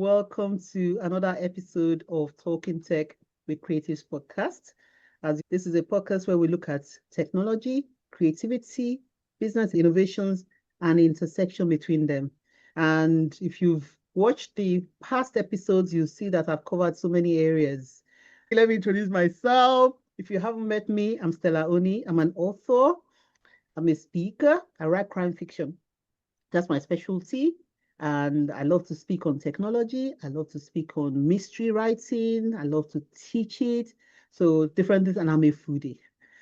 welcome to another episode of Talking Tech with Creatives podcast. As this is a podcast where we look at technology, creativity, business innovations, and intersection between them. And if you've watched the past episodes, you'll see that I've covered so many areas. Let me introduce myself. If you haven't met me, I'm Stella Oni. I'm an author. I'm a speaker. I write crime fiction. That's my specialty. And I love to speak on technology. I love to speak on mystery writing. I love to teach it. So different things, and I'm a foodie.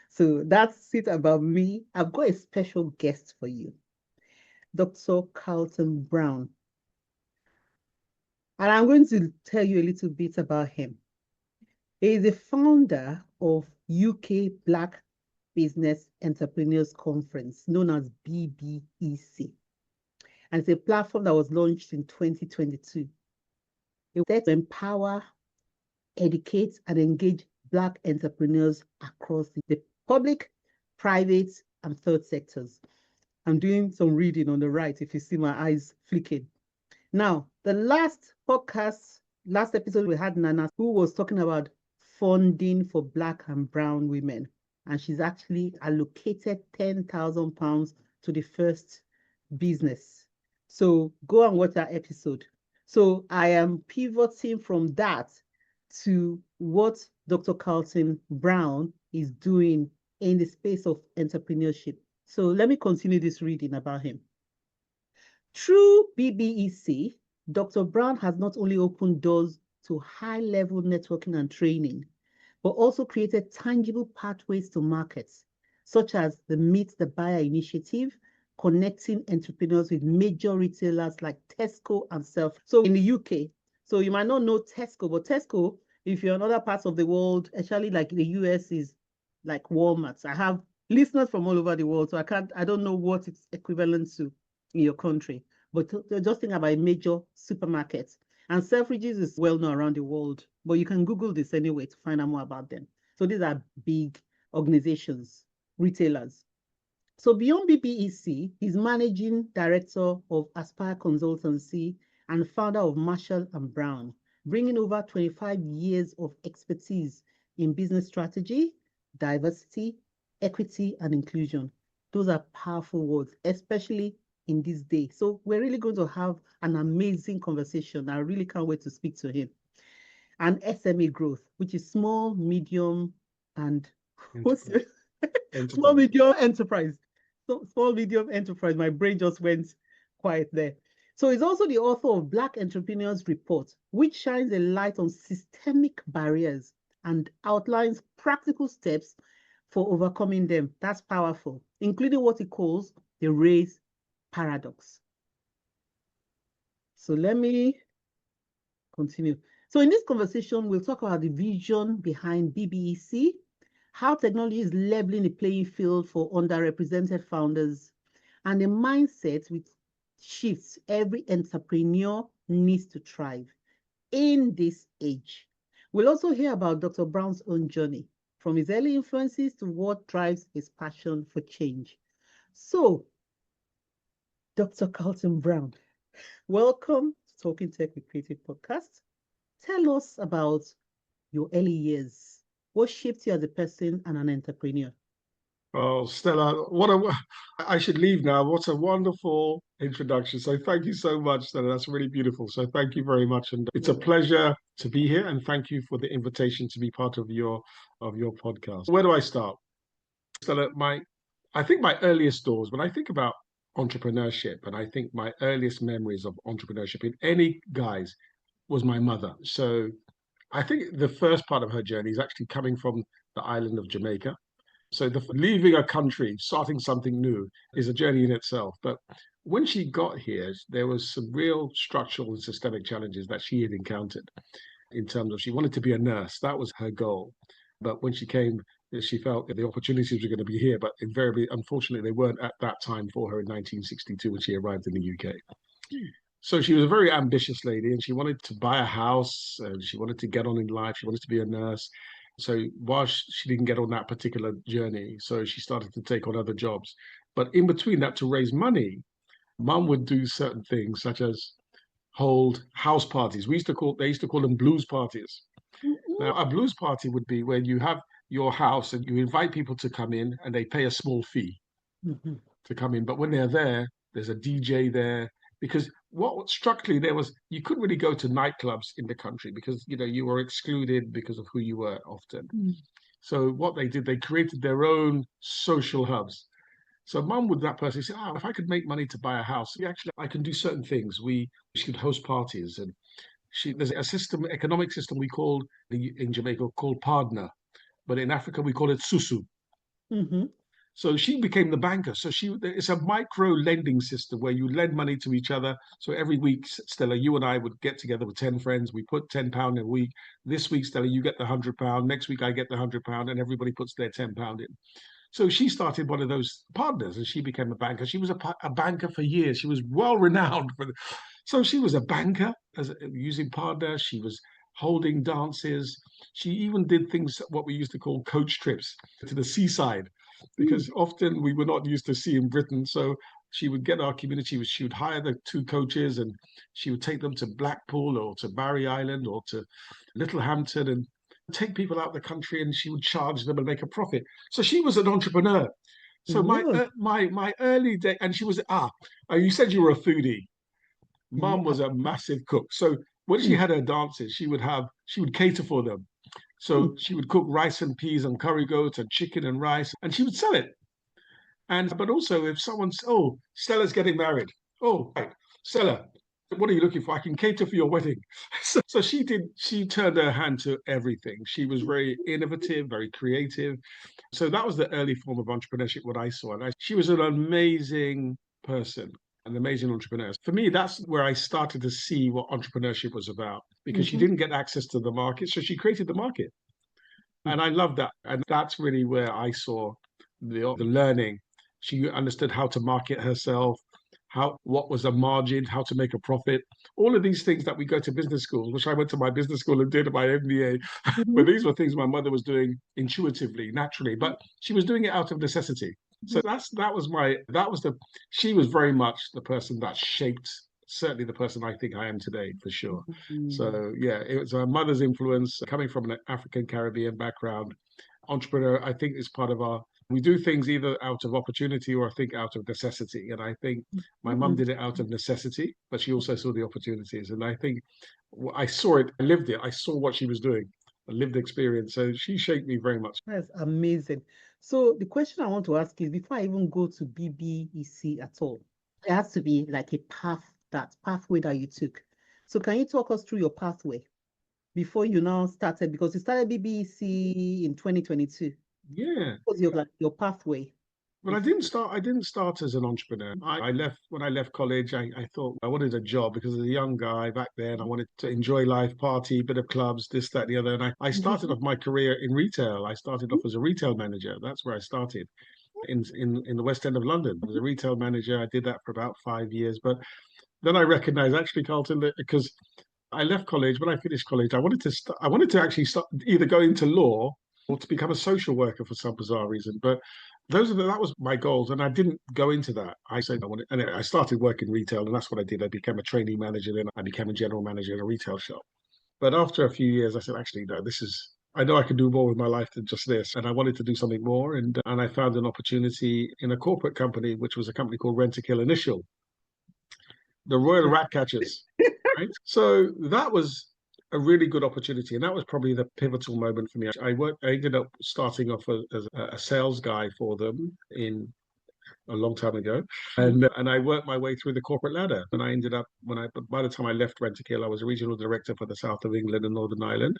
So that's it about me. I've got a special guest for you, Dr. Carlton Brown. And I'm going to tell you a little bit about him. He is the founder of UK Black Business Entrepreneurs Conference, known as BBEC. And it's a platform that was launched in 2022. It was to empower, educate, and engage Black entrepreneurs across the public, private, and third sectors. I'm doing some reading on the right if you see my eyes flicking. Now, the last episode we had Nana, who was talking about funding for Black and Brown women. And she's actually allocated £10,000 to the first business. So go and watch that episode. So I am pivoting from that to what Dr. Carlton Brown is doing in the space of entrepreneurship. So let me continue this reading about him. Through BBEC, Dr. Brown has not only opened doors to high-level networking and training, but also created tangible pathways to markets, such as the Meet the Buyer initiative, connecting entrepreneurs with major retailers like Tesco and Self. So in the UK, so you might not know Tesco, but Tesco, if you're in other parts of the world, especially like the US, is like Walmart. I have listeners from all over the world, so I don't know what it's equivalent to in your country, but just think about a major supermarket. And Selfridges is well known around the world, but you can Google this anyway to find out more about them. So these are big organizations, retailers. So beyond BBEC, he's managing director of Aspire Consultancy and founder of Marshall and Brown, bringing over 25 years of expertise in business strategy, diversity, equity, and inclusion. Those are powerful words, especially in this day. So we're really going to have an amazing conversation. I really can't wait to speak to him. And SME growth, which is small, medium, and small, medium enterprise. So small, medium enterprise. My brain just went quiet there. So he's also the author of Black Entrepreneurs Report, which shines a light on systemic barriers and outlines practical steps for overcoming them. That's powerful, including what he calls the race paradox. So let me continue. So in this conversation, we'll talk about the vision behind BBEC, how technology is leveling the playing field for underrepresented founders, and the mindset which shifts every entrepreneur needs to thrive in this age. We'll also hear about Dr. Brown's own journey, from his early influences to what drives his passion for change. So, Dr. Carlton Brown, welcome to Talking Tech with Creative Podcast. Tell us about your early years. What shaped you as a person and an entrepreneur? Oh, Stella, I should leave now. What a wonderful introduction. So thank you so much, Stella. That's really beautiful. So thank you very much. And it's a pleasure to be here. And thank you for the invitation to be part of your podcast. Where do I start? Stella, I think my earliest doors, when I think about entrepreneurship, and I think my earliest memories of entrepreneurship in any guise was my mother. So I think the first part of her journey is actually coming from the island of Jamaica. So leaving a country, starting something new is a journey in itself. But when she got here, there was some real structural and systemic challenges that she had encountered in terms of she wanted to be a nurse. That was her goal. But when she came, she felt that the opportunities were going to be here. But invariably, unfortunately, they weren't at that time for her in 1962 when she arrived in the UK. So she was a very ambitious lady and she wanted to buy a house and she wanted to get on in life. She wanted to be a nurse. So while she didn't get on that particular journey, so she started to take on other jobs. But in between that, to raise money, mum would do certain things such as hold house parties. They used to call them blues parties. Mhm. Now, a blues party would be where you have your house and you invite people to come in and they pay a small fee Mhm. to come in. But when they're there, there's a DJ there. Because what structurally there was, you couldn't really go to nightclubs in the country because you were excluded because of who you were often. Mhm. So what they did, they created their own social hubs. So mum would that person say, oh, if I could make money to buy a house, actually I can do certain things. She could host parties and there's a economic system we call in Jamaica called partner, but in Africa we call it susu. Mhm. So she became the banker. So it's a micro lending system where you lend money to each other. So every week, Stella, you and I would get together with 10 friends. We put £10 a week. This week, Stella, you get the £100. Next week, I get the £100, and everybody puts their £10 in. So she started one of those partners and she became a banker. She was a banker for years. She was well renowned for so she was a banker using partner. She was holding dances. She even did things what we used to call coach trips to the seaside Mhm. because often we were not used to sea in Britain. So she would get our community, she would hire the two coaches and she would take them to Blackpool or to Barry Island or to Littlehampton and take people out of the country and she would charge them and make a profit. So she was an entrepreneur. So Good. my early day, and she was you said you were a foodie. Mum Yeah. was a massive cook. So when she Mhm. had her dances, she would cater for them. So she would cook rice and peas and curry goats and chicken and rice, and she would sell it. And but also if someone's Stella's getting married. Oh, right, Stella, what are you looking for? I can cater for your wedding. So she turned her hand to everything. She was very innovative, very creative. So that was the early form of entrepreneurship, what I saw. And she was an amazing person, an amazing entrepreneur. For me, that's where I started to see what entrepreneurship was about because she Mhm. didn't get access to the market. So she created the market. And I love that. And that's really where I saw the learning. She understood how to market herself, what was a margin, how to make a profit. All of these things that we go to business schools, which I went to my business school and did my MBA. But Mhm. these were things my mother was doing intuitively, naturally, but she was doing it out of necessity. So she was very much the person that shaped certainly the person I think I am today for sure. Mhm. So yeah, it was my mother's influence coming from an African Caribbean background. Entrepreneur, I think, is part of we do things either out of opportunity or I think out of necessity. And I think my mum Mhm. did it out of necessity, but she also saw the opportunities. And I think I saw it, I lived it, I saw what she was doing, a lived experience. So she shaped me very much. That's amazing. So the question I want to ask is before I even go to BBEC at all, there has to be like a pathway that you took. So can you talk us through your pathway before you now started? Because you started BBEC in 2022. Yeah. What was your pathway But before? I didn't start as an entrepreneur. I left when I left college. I thought I wanted a job because as a young guy back then, I wanted to enjoy life, party, bit of clubs, this, that, and the other. And I started Mhm. off my career in retail. I started off as a retail manager. That's where I started in the West End of London. I was a retail manager. I did that for about 5 years. But then I recognized actually, Carlton, that because I left college, when I finished college, I wanted to actually start, either go into law or to become a social worker for some bizarre reason. But that was my goals, and I didn't go into that. I said I wanted, and I started working retail, and that's what I did. I became a trainee manager, then I became a general manager in a retail shop. But after a few years, I said, actually, no, this is. I know I can do more with my life than just this, and I wanted to do something more. And I found an opportunity in a corporate company, which was a company called Rent a Kill Initial, the Royal Rat Catchers. Right. So that was a really good opportunity. And that was probably the pivotal moment for me. I ended up starting off as a sales guy for them in a long time ago. And I worked my way through the corporate ladder. And I ended up by the time I left Rentokil, I was a regional director for the south of England and Northern Ireland.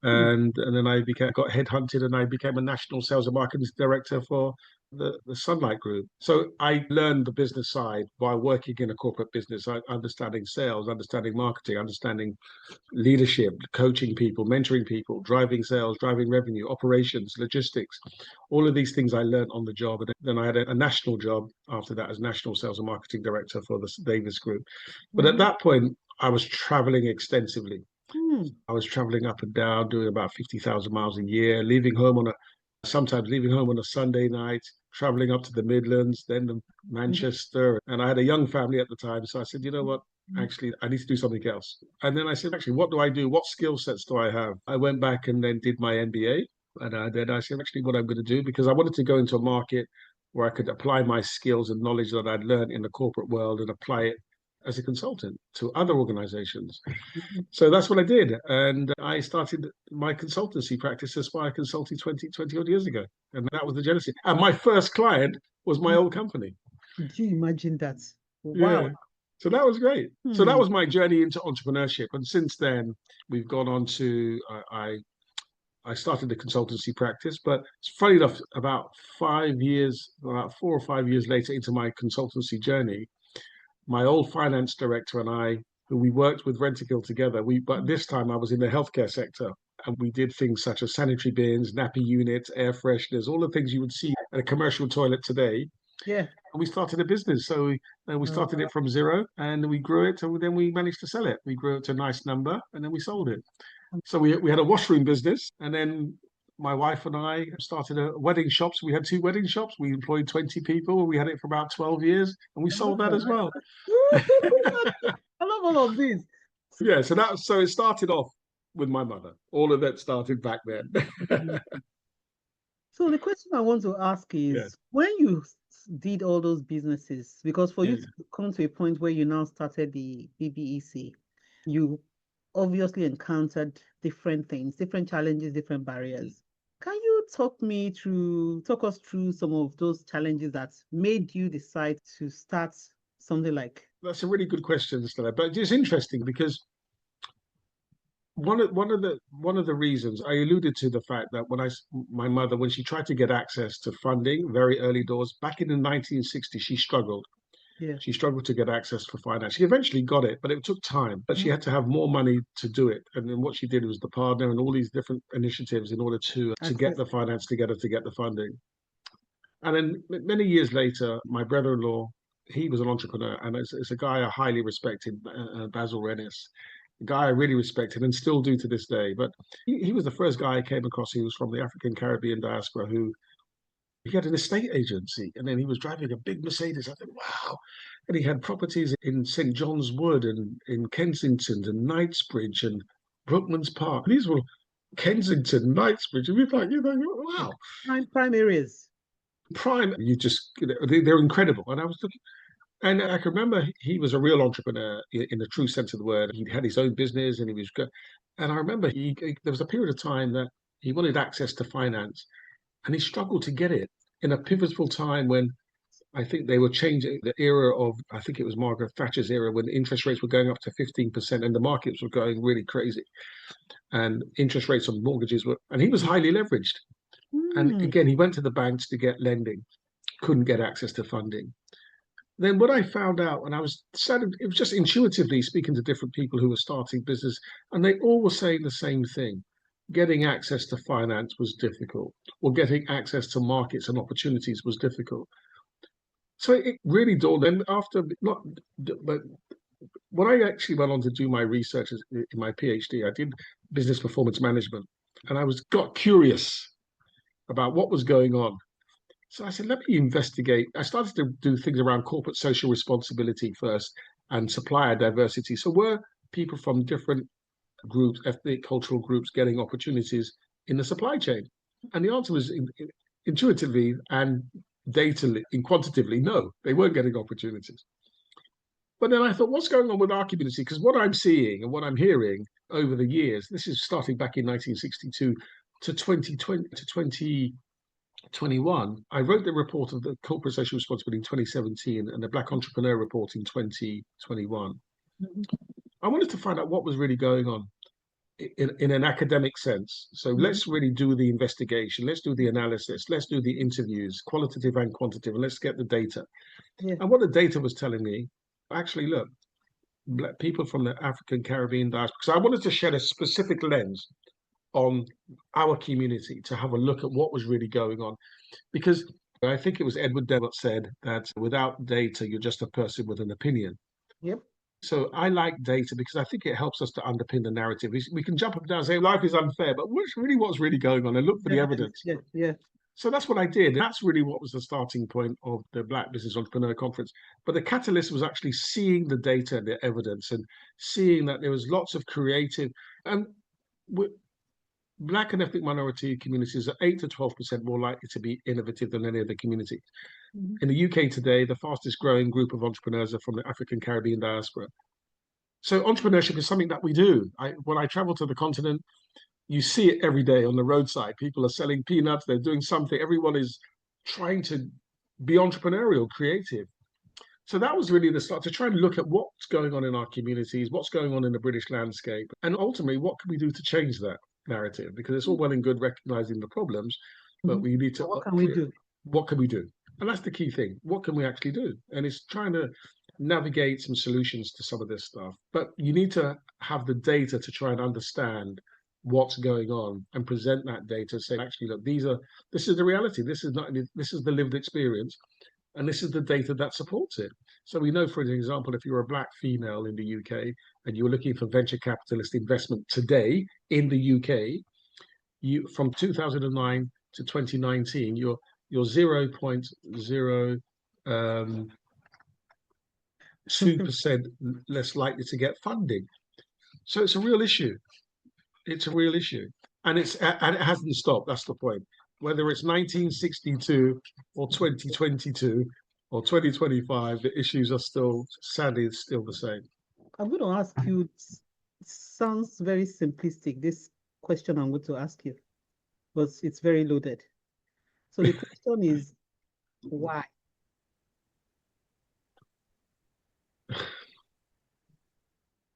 Mhm. And then got headhunted and I became a national sales and marketing director for the Sunlight Group. So I learned the business side by working in a corporate business, understanding sales, understanding marketing, understanding leadership, coaching people, mentoring people, driving sales, driving revenue, operations, logistics. All of these things I learned on the job. And then I had a national job after that as national sales and marketing director for the Davis Group. But at Mhm. that point, I was traveling extensively. Mhm. I was traveling up and down, doing about 50,000 miles a year, sometimes leaving home on a Sunday night, traveling up to the Midlands, then to Manchester. And I had a young family at the time. So I said, you know what? actually, I need to do something else. And then I said, actually, what do I do? What skill sets do I have? I went back and then did my MBA. And then I said, actually, what I'm going to do, because I wanted to go into a market where I could apply my skills and knowledge that I'd learned in the corporate world and apply it as a consultant to other organizations. So that's what I did. And I started my consultancy practice, Aspire Consulting 20 odd years ago. And that was the genesis. And my first client was my old company. Do you imagine that? Yeah. Wow. So that was great. So that was my journey into entrepreneurship. And since then, we've gone on to, I started the consultancy practice, but it's funny enough, about 4 or 5 years later into my consultancy journey, my old finance director and I, who we worked with Rentokil together, but this time I was in the healthcare sector. And we did things such as sanitary bins, nappy units, air fresheners, all the things you would see at a commercial toilet today. Yeah. And we started a business. So we started it from zero and we grew it. And then we managed to sell it. We grew it to a nice number and then we sold it. So we had a washroom business. And then my wife and I started a wedding shop. So we had 2 wedding shops. We employed 20 people. We had it for about 12 years and we sold that as well. I love all of this. Yeah. So it started off with my mother. All of that started back then. So the question I want to ask is, when you did all those businesses, because for you to come to a point where you now started the BBEC, you obviously encountered different things, different challenges, different barriers. Can you talk us through some of those challenges that made you decide to start something like? That's a really good question, Stella. But it's interesting because one of the reasons I alluded to the fact that my mother, when she tried to get access to funding very early doors back in the 1960s, she struggled. Yeah. She struggled to get access for finance. She eventually got it, but it took time. But she had to have more money to do it. And then what she did was the partner and all these different initiatives in order to get the finance together to get the funding. And then many years later, my brother-in-law, he was an entrepreneur, and it's a guy I highly respected, Basil Rennis. A guy I really respected and still do to this day. But he was the first guy I came across. He was from the African Caribbean diaspora who he had an estate agency, and then he was driving a big Mercedes. I thought, wow. And he had properties in St. John's Wood and in Kensington and Knightsbridge and Brookman's Park. These were Kensington, Knightsbridge. And we're like, wow. Prime areas. Prime, they're incredible. And I was looking, and I can remember he was a real entrepreneur in the true sense of the word. He had his own business and he was good. And I remember there was a period of time that he wanted access to finance and he struggled to get it in a pivotal time when I think they were changing the era of, I think it was Margaret Thatcher's era, when interest rates were going up to 15% and the markets were going really crazy. And interest rates on mortgages and he was highly leveraged. And again, he went to the banks to get lending, couldn't get access to funding. Then what I found out, and it was just intuitively speaking to different people who were starting business, and they all were saying the same thing. Getting access to finance was difficult, or getting access to markets and opportunities was difficult. So it really dawned. And but when I actually went on to do my research in my PhD, I did business performance management, and I got curious about what was going on. So I said, let me investigate. I started to do things around corporate social responsibility first and supplier diversity. So were people from different groups, ethnic, cultural groups, getting opportunities in the supply chain? And the answer was intuitively and quantitatively, no, they weren't getting opportunities. But then I thought, what's going on with our community? Because what I'm seeing and what I'm hearing over the years, this is starting back in 1962 to 2020 to 2021, I wrote the report of the corporate social responsibility in 2017 and the Black Entrepreneur Report in 2021. I wanted to find out what was really going on in an academic sense. So let's really do the investigation. Let's do the analysis. Let's do the interviews, qualitative and quantitative, and let's get the data. Yeah. And what the data was telling me, actually, look, Black people from the African Caribbean diaspora, because I wanted to shed a specific lens on our community to have a look at what was really going on. Because I think it was Edward Devott said that without data, you're just a person with an opinion. Yep. So I like data because I think it helps us to underpin the narrative. We can jump up and down and say life is unfair, but what's really going on and look for the evidence. Yeah. So that's what I did. That's really what was the starting point of the Black Business Entrepreneur Conference. But the catalyst was actually seeing the data, the evidence, and seeing that there was lots of creative and Black and ethnic minority communities are 8 to 12% more likely to be innovative than any other community. Mhm. In the UK today, the fastest growing group of entrepreneurs are from the African Caribbean diaspora. So entrepreneurship is something that we do. When I travel to the continent, you see it every day on the roadside. People are selling peanuts, they're doing something. Everyone is trying to be entrepreneurial, creative. So that was really the start to try and look at what's going on in our communities, what's going on in the British landscape, and ultimately, what can we do to change that narrative? Because it's all well and good recognizing the problems, but we need to. What can we do? What can we do? And that's the key thing. What can we actually do? And it's trying to navigate some solutions to some of this stuff. But you need to have the data to try and understand what's going on and present that data, say, actually, look, this is the reality. This is not this is the lived experience. And this is the data that supports it. So we know, for example, if you're a Black female in the UK and you're looking for venture capitalist investment today in the UK, you from 2009 to 2019, you're 0.02% less likely to get funding. So it's a real issue. It's a real issue, and it hasn't stopped. That's the point. Whether it's 1962 or 2022 or 2025, the issues are sadly still the same. I'm going to ask you, it sounds very simplistic, this question I'm going to ask you, but it's very loaded. So the question is, why?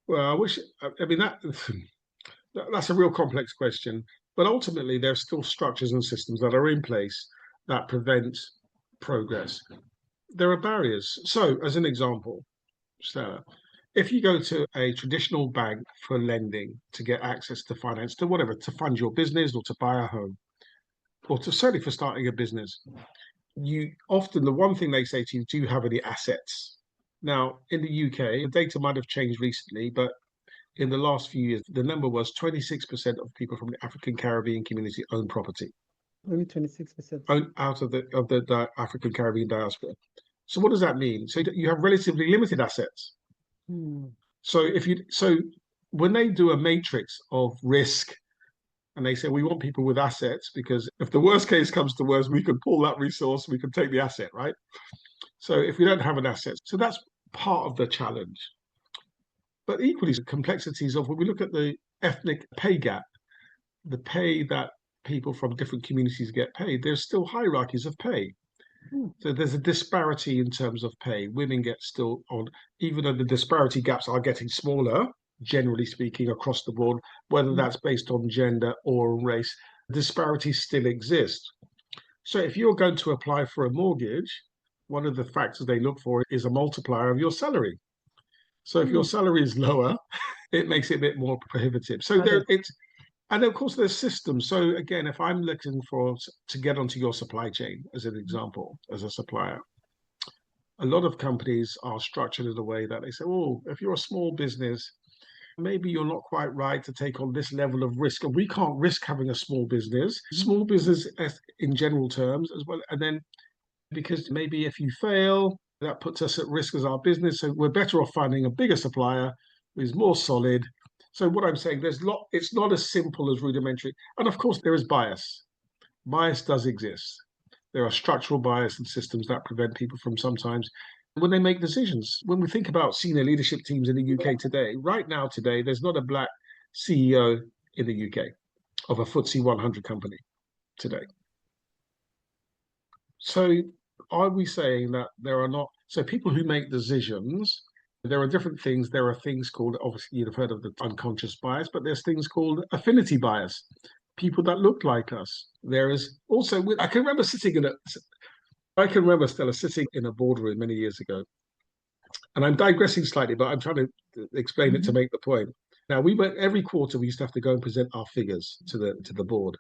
Well, I mean, that's a real complex question, but ultimately there are still structures and systems that are in place that prevent progress. There are barriers. So, as an example, Stella, if you go to a traditional bank for lending to get access to finance, to whatever, to fund your business or to buy a home, or to certainly for starting a business, you often, the one thing they say to you, do you have any assets? Now, in the UK, the data might have changed recently, but in the last few years, the number was 26% of people from the African Caribbean community own property. Only 26%. Out of the African Caribbean diaspora. So what does that mean? So you have relatively limited assets. So when they do a matrix of risk and they say we want people with assets because if the worst case comes to worst, we can pull that resource, we can take the asset, right? So if we don't have an asset, so that's part of the challenge. But equally, the complexities of when we look at the ethnic pay gap, the pay that people from different communities get paid, there's still hierarchies of pay. So there's a disparity in terms of pay. Women get still on, even though the disparity gaps are getting smaller, generally speaking, across the board, whether that's based on gender or race, disparities still exist. So if you're going to apply for a mortgage, one of the factors they look for is a multiplier of your salary. So if your salary is lower, it makes it a bit more prohibitive. So and of course there's systems. So again, if I'm looking to get onto your supply chain, as an example, as a supplier, a lot of companies are structured in a way that they say, oh, if you're a small business, maybe you're not quite right to take on this level of risk. And we can't risk having a small business in general terms as well. And then because maybe if you fail, that puts us at risk as our business. So we're better off finding a bigger supplier who's more solid. So what I'm saying, it's not as simple as rudimentary. And of course, there is bias. Bias does exist. There are structural bias and systems that prevent people from sometimes when they make decisions. When we think about senior leadership teams in the UK today, there's not a Black CEO in the UK of a FTSE 100 company today. So are we saying that there are not, so people who make decisions, there are different things. There are things called, obviously you've heard of the unconscious bias, but there's things called affinity bias, people that look like us. There is also, I can remember Stella sitting in a boardroom many years ago, and I'm digressing slightly, but I'm trying to explain it to make the point. Now, every quarter, we used to have to go and present our figures to the board.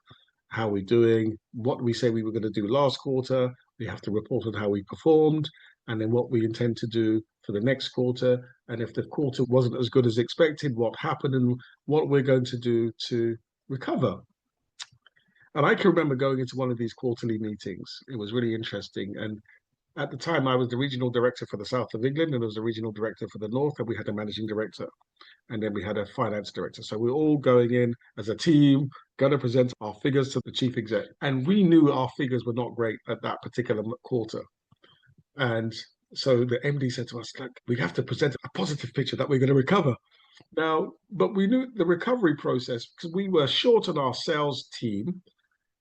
How are we doing? What we say we were going to do last quarter? We have to report on how we performed, and then what we intend to do for the next quarter. And if the quarter wasn't as good as expected, what happened and what we're going to do to recover. And I can remember going into one of these quarterly meetings. It was really interesting. And at the time, I was the regional director for the south of England, and I was the regional director for the north, and we had a managing director, and then we had a finance director. So we were all going in as a team, going to present our figures to the chief exec. And we knew our figures were not great at that particular quarter. And so the MD said to us, like, we have to present a positive picture that we're going to recover. Now, but we knew the recovery process because we were short on our sales team,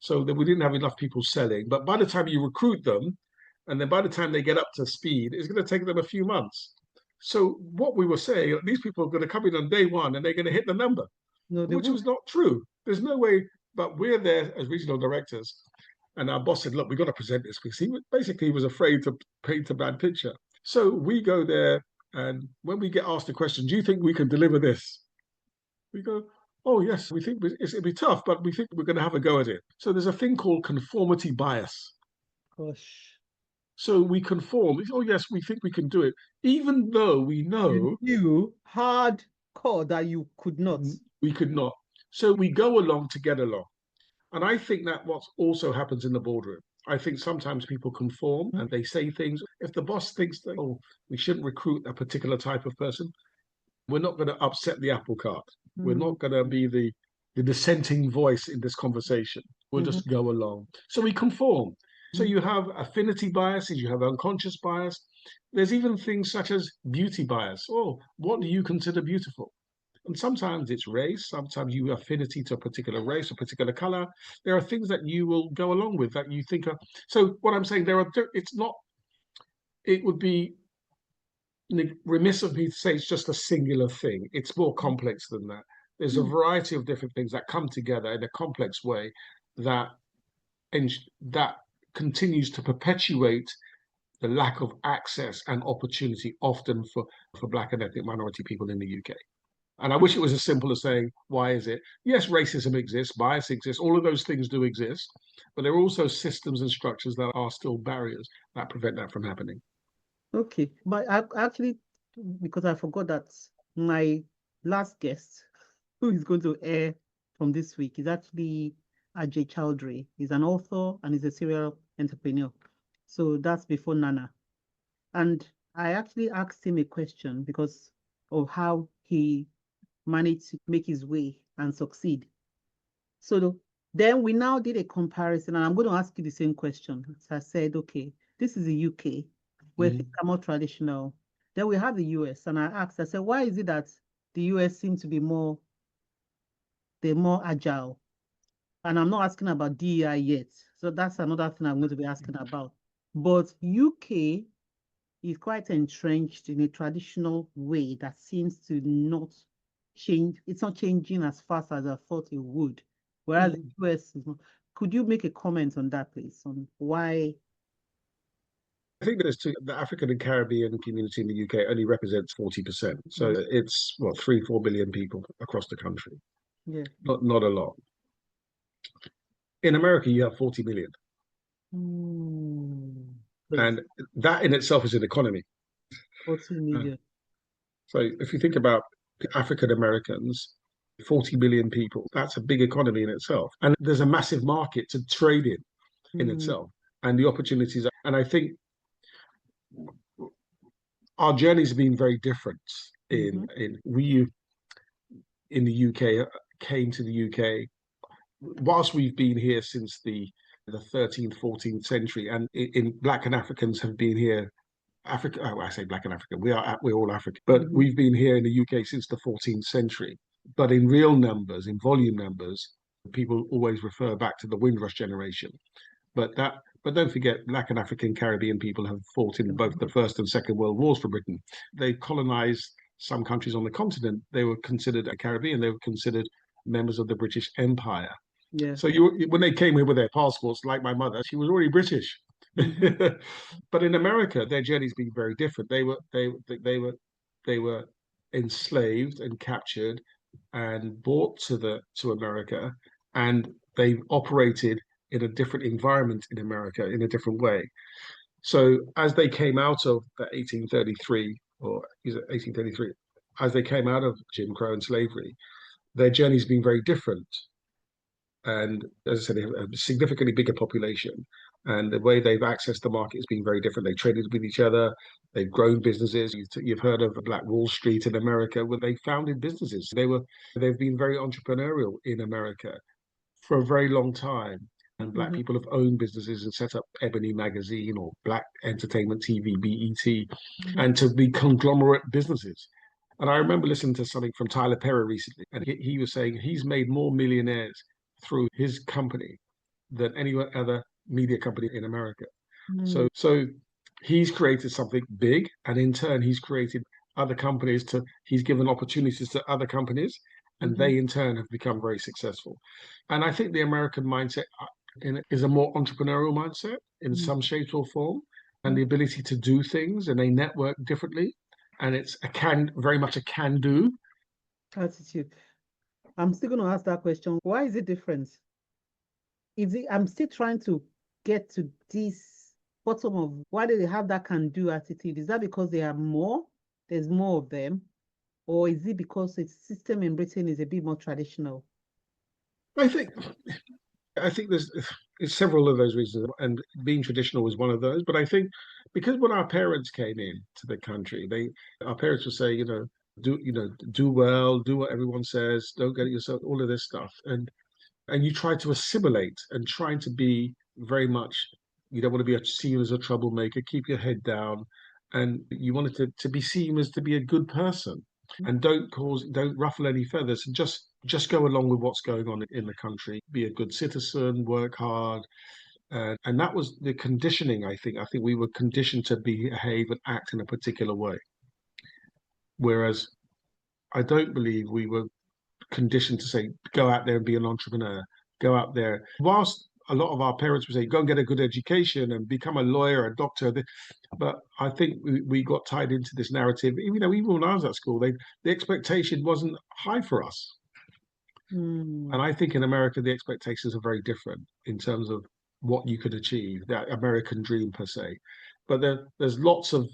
so that we didn't have enough people selling. But by the time you recruit them, and then by the time they get up to speed, it's going to take them a few months. So what we were saying, these people are going to come in on day one and they're going to hit the number, No, they which won't. was not true. There's no way, but we're there as regional directors. And our boss said, look, we've got to present this because he was afraid to paint a bad picture. So we go there, and when we get asked the question, do you think we can deliver this? We go, oh, yes, we think it'll be tough, but we think we're going to have a go at it. So there's a thing called conformity bias. Gosh. So we conform. Oh, yes, we think we can do it, even though we You know knew hardcore that you could not. we could not. So we go along to get along. And I think that what also happens in the boardroom. I think sometimes people conform and they say things. If the boss thinks that, oh, we shouldn't recruit a particular type of person, we're not going to upset the apple cart. We're Mm, not going to be the dissenting voice in this conversation. We'll mhm, just go along. So we conform. So mm. you have affinity biases, you have unconscious bias. There's even things such as beauty bias. Oh, what do you consider beautiful? And sometimes it's race, sometimes you affinity to a particular race, a particular color. There are things that you will go along with that you think are. So what I'm saying, it's not, it would be remiss of me to say it's just a singular thing. It's more complex than that. There's a Mm. variety of different things that come together in a complex way that that continues to perpetuate the lack of access and opportunity often for Black and ethnic minority people in the UK. And I wish it was as simple as saying, why is it? Yes, racism exists, bias exists, all of those things do exist, but there are also systems and structures that are still barriers that prevent that from happening. Okay, but I actually, because I forgot that my last guest, who is going to air from this week, is actually Ajay Chowdhury. He's an author and he's a serial entrepreneur. So that's before Nana. And I actually asked him a question because of how he managed to make his way and succeed. So then we now did a comparison, and I'm going to ask you the same question. So I said, okay, this is the UK, where things are more traditional. Then we have the US, and I asked, I said, why is it that the US seems to be they're more agile? And I'm not asking about DEI yet. So that's another thing I'm going to be asking about. But UK is quite entrenched in a traditional way that seems to not change. It's not changing as fast as I thought it would. Whereas the US is not. Could you make a comment on that, please, on why? I think the African and Caribbean community in the UK only represents 40%. So Mm, it's what, 3, 4 billion people across the country. yeah. Not a lot. In America, you have 40 million. Wait, And that in itself is an economy. 40 Uh, million. so if you think about African Americans, 40 million people, that's a big economy in itself. And there's a massive market to trade in Mm, itself and the opportunities. And I think our journeys have been very different mhm, in we in the UK came to the UK whilst we've been here since the 13th, 14th century, and in Black and Africans have been here. Africa, oh, I say Black and African. We're all African, but mhm, we've been here in the UK since the 14th century. But in real numbers, in volume numbers, people always refer back to the Windrush generation. But don't forget, Black and African Caribbean people have fought in both the First and Second World Wars for Britain. They colonized some countries on the continent. They were considered a Caribbean. They were considered members of the British Empire. yeah. So when they came here with their passports, like my mother, she was already British. Mhm, But in America, their journey's been very different. They were enslaved and captured and brought to America, and they operated in a different environment in America in a different way. So as they came out of the 1833 or is it 1833, as they came out of Jim Crow and slavery, their journey's been very different. And as I said, they have a significantly bigger population. And the way they've accessed the market has been very different. They traded with each other. They've grown businesses. You've heard of Black Wall Street in America, where they founded businesses. They've been very entrepreneurial in America for a very long time. And Black people have owned businesses and set up Ebony Magazine or Black Entertainment TV, BET, and to be conglomerate businesses. And I remember listening to something from Tyler Perry recently, and he was saying he's made more millionaires through his company than any other media company in America. So he's created something big, and in turn, he's created other companies he's given opportunities to other companies, and they in turn have become very successful. And I think the American mindset is a more entrepreneurial mindset in some shape or form, and the ability to do things, and they network differently, and it's very much a can do attitude. I'm still going to ask that question. Why is it different? I'm still trying to get to this bottom of why do they have that can do attitude? Is that because they are there's more of them, or is it because the system in Britain is a bit more traditional? I think there's several of those reasons, and being traditional was one of those. But I think because when our parents came in to the country, our parents would say, do well, do what everyone says, don't get it yourself, all of this stuff, and you try to assimilate and trying to be very much. You don't want to be seen as a troublemaker. Keep your head down, and you wanted to be seen as to be a good person, and don't ruffle any feathers, and just go along with what's going on in the country. Be a good citizen, work hard, and that was the conditioning. I think we were conditioned to behave and act in a particular way, whereas I don't believe we were conditioned to say go out there and be an entrepreneur. Go out there. Whilst a lot of our parents would say go and get a good education and become a lawyer, a doctor, but I think we got tied into this narrative. Even when I was at school, the expectation wasn't high for us. And I think in America, the expectations are very different in terms of what you could achieve, that American dream per se. But there's lots of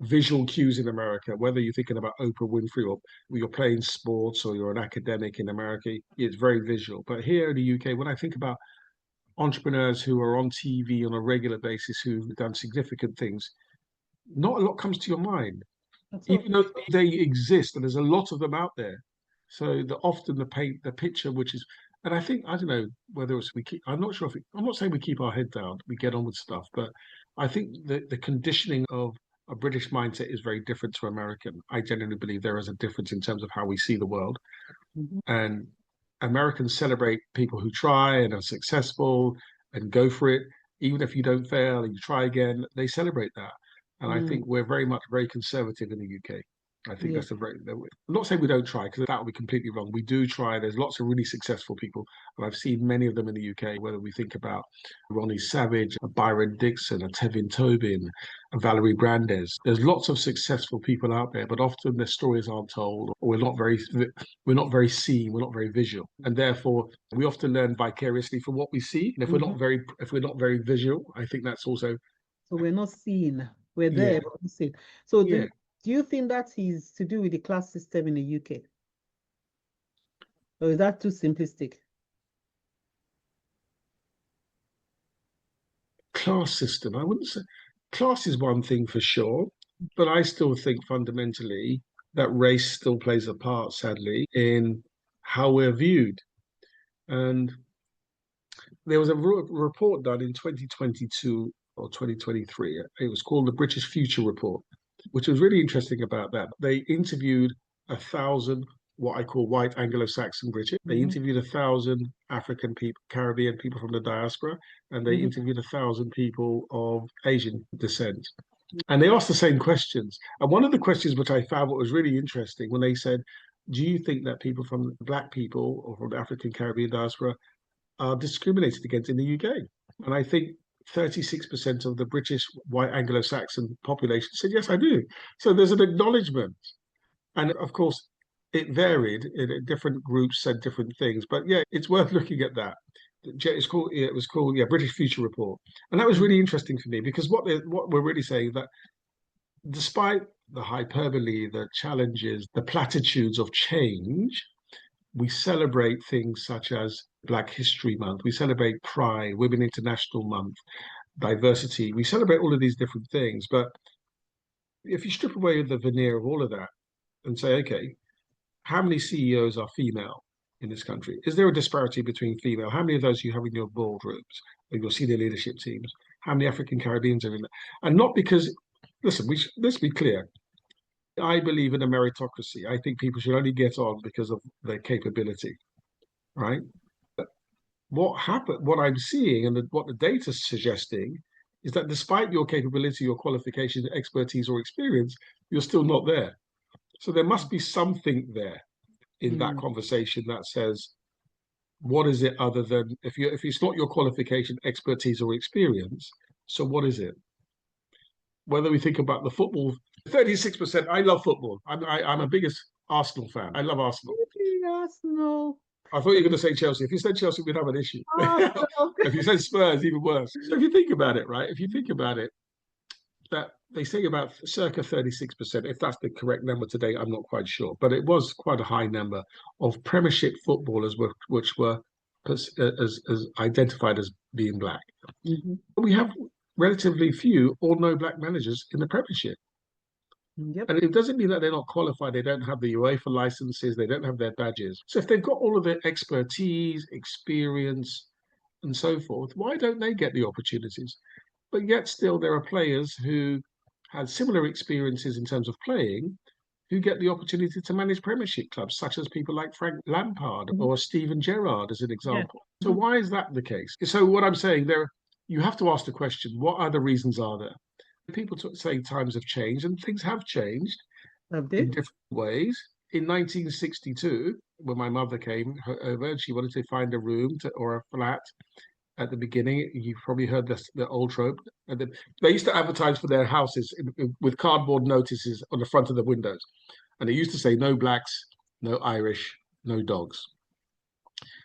visual cues in America, whether you're thinking about Oprah Winfrey or you're playing sports or you're an academic in America, it's very visual. But here in the UK, when I think about entrepreneurs who are on TV on a regular basis who've done significant things, not a lot comes to your mind, even though they exist, and there's a lot of them out there. So often the paint the picture, which is, and I don't know whether it's I'm not sure I'm not saying we keep our head down, we get on with stuff, but I think the conditioning of a British mindset is very different to American. I genuinely believe there is a difference in terms of how we see the world, and Americans celebrate people who try and are successful and go for it. Even if you don't fail and you try again, they celebrate that. And I think we're very conservative in the UK. I think that's I'm not saying we don't try, because that would be completely wrong. We do try. There's lots of really successful people, and I've seen many of them in the UK, whether we think about Ronnie Savage, a Byron Dixon, a Tevin Tobin, a Valerie Brandes. There's lots of successful people out there, but often their stories aren't told, or we're not very seen, we're not very visual. And therefore we often learn vicariously from what we see. And if we're not very visual, I think that's also. So we're not seen. We're there, but we see. So do you think that is to do with the class system in the UK? Or is that too simplistic? Class system, I wouldn't say. Class is one thing for sure, but I still think fundamentally that race still plays a part, sadly, in how we're viewed. And there was a report done in 2022 or 2023. It was called the British Future Report, which was really interesting about that. They interviewed 1,000 what I call white Anglo-Saxon British. They interviewed 1,000 African people, Caribbean people from the diaspora, and they interviewed 1,000 people of Asian descent. And they asked the same questions. And one of the questions which I found what was really interesting, when they said, do you think that people from Black people or from the African Caribbean diaspora are discriminated against in the UK? And I think 36% of the British white Anglo-Saxon population said, yes, I do. So there's an acknowledgement. And of course, it varied. Different groups said different things. But yeah, it's worth looking at that. It was called British Future Report. And that was really interesting for me, because what we're really saying that despite the hyperbole, the challenges, the platitudes of change, we celebrate things such as Black History Month. We celebrate Pride, Women International Month, diversity. We celebrate all of these different things. But if you strip away the veneer of all of that and say, okay, how many CEOs are female in this country? Is there a disparity between female? How many of those you have in your boardrooms, in your senior leadership teams? How many African Caribbeans are in there? And not because, listen, let's be clear. I believe in a meritocracy. I think people should only get on because of their capability, right? What I'm seeing and what the data is suggesting is that despite your capability, your qualification, expertise, or experience, you're still not there. So there must be something there in that conversation that says, what is it other than if it's not your qualification, expertise, or experience, so what is it? Whether we think about the football, 36%. I love football. I'm a biggest Arsenal fan. I love Arsenal. Arsenal. I thought you were going to say Chelsea. If you said Chelsea, we'd have an issue. If you said Spurs, even worse. So if you think about it, right? If you think about it, that they say about circa 36%, if that's the correct number today, I'm not quite sure. But it was quite a high number of Premiership footballers which were as identified as being black. We have relatively few or no black managers in the Premiership. Yep. And it doesn't mean that they're not qualified. They don't have the UEFA licenses. They don't have their badges. So if they've got all of their expertise, experience, and so forth, why don't they get the opportunities? But yet still there are players who had similar experiences in terms of playing who get the opportunity to manage Premiership clubs, such as people like Frank Lampard or Steven Gerrard, as an example. So why is that the case? So what I'm saying there, you have to ask the question, what other reasons are there? People say times have changed, and things have changed in different ways. In 1962, when my mother came over and she wanted to find a room or a flat at the beginning, you probably heard the old trope. And they used to advertise for their houses with cardboard notices on the front of the windows. And they used to say, no blacks, no Irish, no dogs.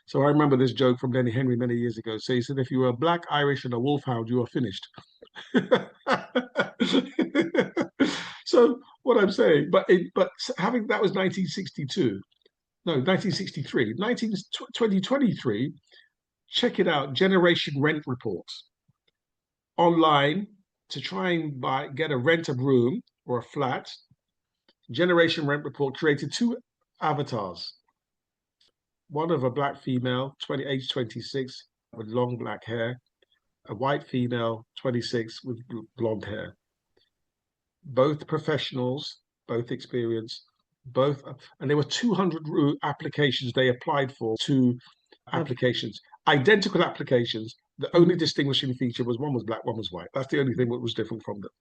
So I remember this joke from Denny Henry many years ago. So he said, if you were a black, Irish, and a wolfhound, you are finished. So what I'm saying, but having that was 1962, no, 1963, 2023. Check it out, generation rent reports online to try and get a rent a room or a flat. Generation rent report created two avatars. One of a black female, age 26, with long black hair, a white female, 26, with blonde hair. Both professionals, both experienced, and there were 200 applications they applied for, two applications, identical applications. The only distinguishing feature was one was black, one was white. That's the only thing that was different from them.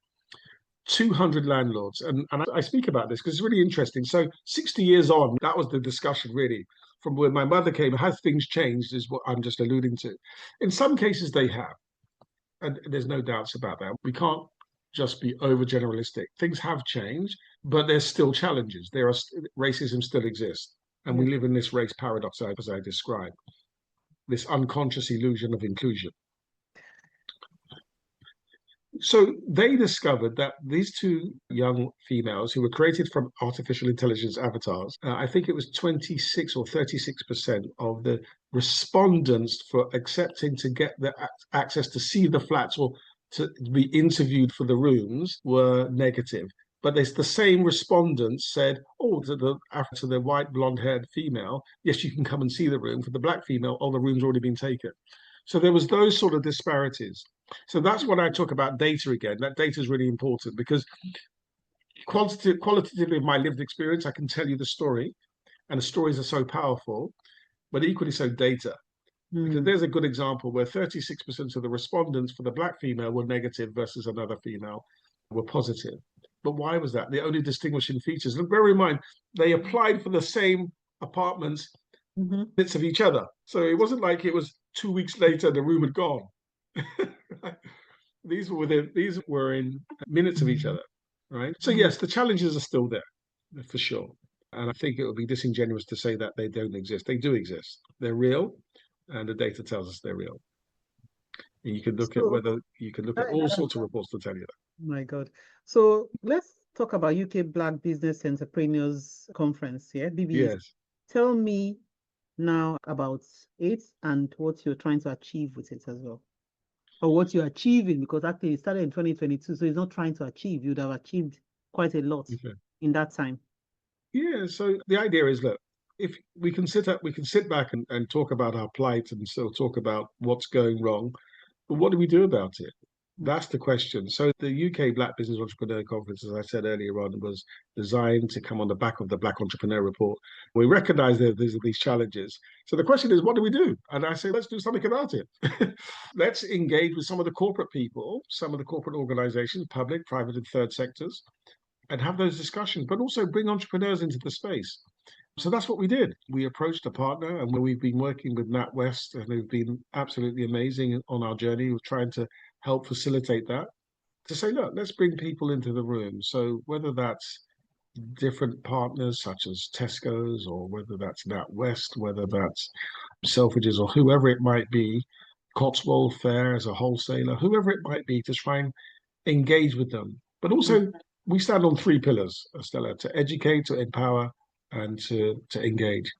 200 landlords. And I speak about this because it's really interesting. So 60 years on, that was the discussion really. From when my mother came, have things changed is what I'm just alluding to. In some cases they have. And there's no doubts about that. We can't just be over generalistic. Things have changed, but there's still challenges. Racism still exists. And we live in this race paradox, as I described, this unconscious illusion of inclusion. So they discovered that these two young females who were created from artificial intelligence avatars, I think it was 26 or 36% of the respondents for accepting to get the access to see the flats or to be interviewed for the rooms were negative. But there's the same respondents said, to the white blonde-haired female, yes, you can come and see the room. For the black female, the room's already been taken. So there was those sort of disparities. So that's what I talk about data again. That data is really important because qualitatively of my lived experience, I can tell you the story, and the stories are so powerful, but equally so data. Because there's a good example where 36% of the respondents for the black female were negative versus another female were positive. But why was that? The only distinguishing features, and bear in mind, they applied for the same apartments, bits of each other. So it wasn't like it was 2 weeks later, the room had gone. These were in minutes of each other, right? So yes, the challenges are still there, for sure. And I think it would be disingenuous to say that they don't exist. They do exist. They're real, and the data tells us they're real. And you can look at all sorts of reports to tell you that. My God. So let's talk about UK Black Business Entrepreneurs Conference, BBEC. Yes. Tell me now about it and what you're trying to achieve with it as well. Or what you're achieving, because actually it started in 2022, so it's not trying to achieve. You'd have achieved quite a lot Okay. in that time. Yeah, so the idea is, look, if we can sit back and talk about our plight and still talk about what's going wrong, but what do we do about it? Mm. That's the question. So the UK Black Business Entrepreneur Conference, as I said earlier on, was designed to come on the back of the Black Entrepreneur Report. We recognize that there's these challenges. So the question is, what do we do? And I say, let's do something about it. Let's engage with some of the corporate people, some of the corporate organizations, public, private, and third sectors, and have those discussions, but also bring entrepreneurs into the space. So that's what we did. We approached a partner, and we've been working with NatWest, and they've been absolutely amazing on our journey of trying to help facilitate that. To say, look, let's bring people into the room. So whether that's different partners such as Tesco's, or whether that's NatWest, whether that's Selfridges, or whoever it might be, Cotswold Fair as a wholesaler, whoever it might be, to try and engage with them. But Mm. also, we stand on three pillars, Stella: to educate, to empower, and to engage.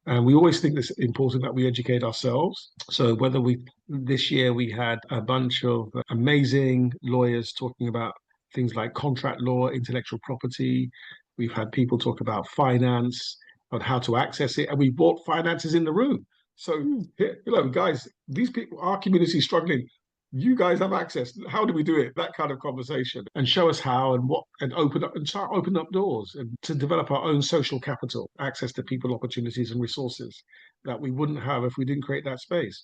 And we always think it's important that we educate ourselves. So whether this year we had a bunch of amazing lawyers talking about things like contract law, intellectual property. We've had people talk about finance, on how to access it, and we brought finances in the room. So Mm. here, guys, these people, our community is struggling. You guys have access. How do we do it? That kind of conversation, and show us how and what, and open up and start opening up doors and to develop our own social capital, access to people, opportunities, and resources that we wouldn't have if we didn't create that space.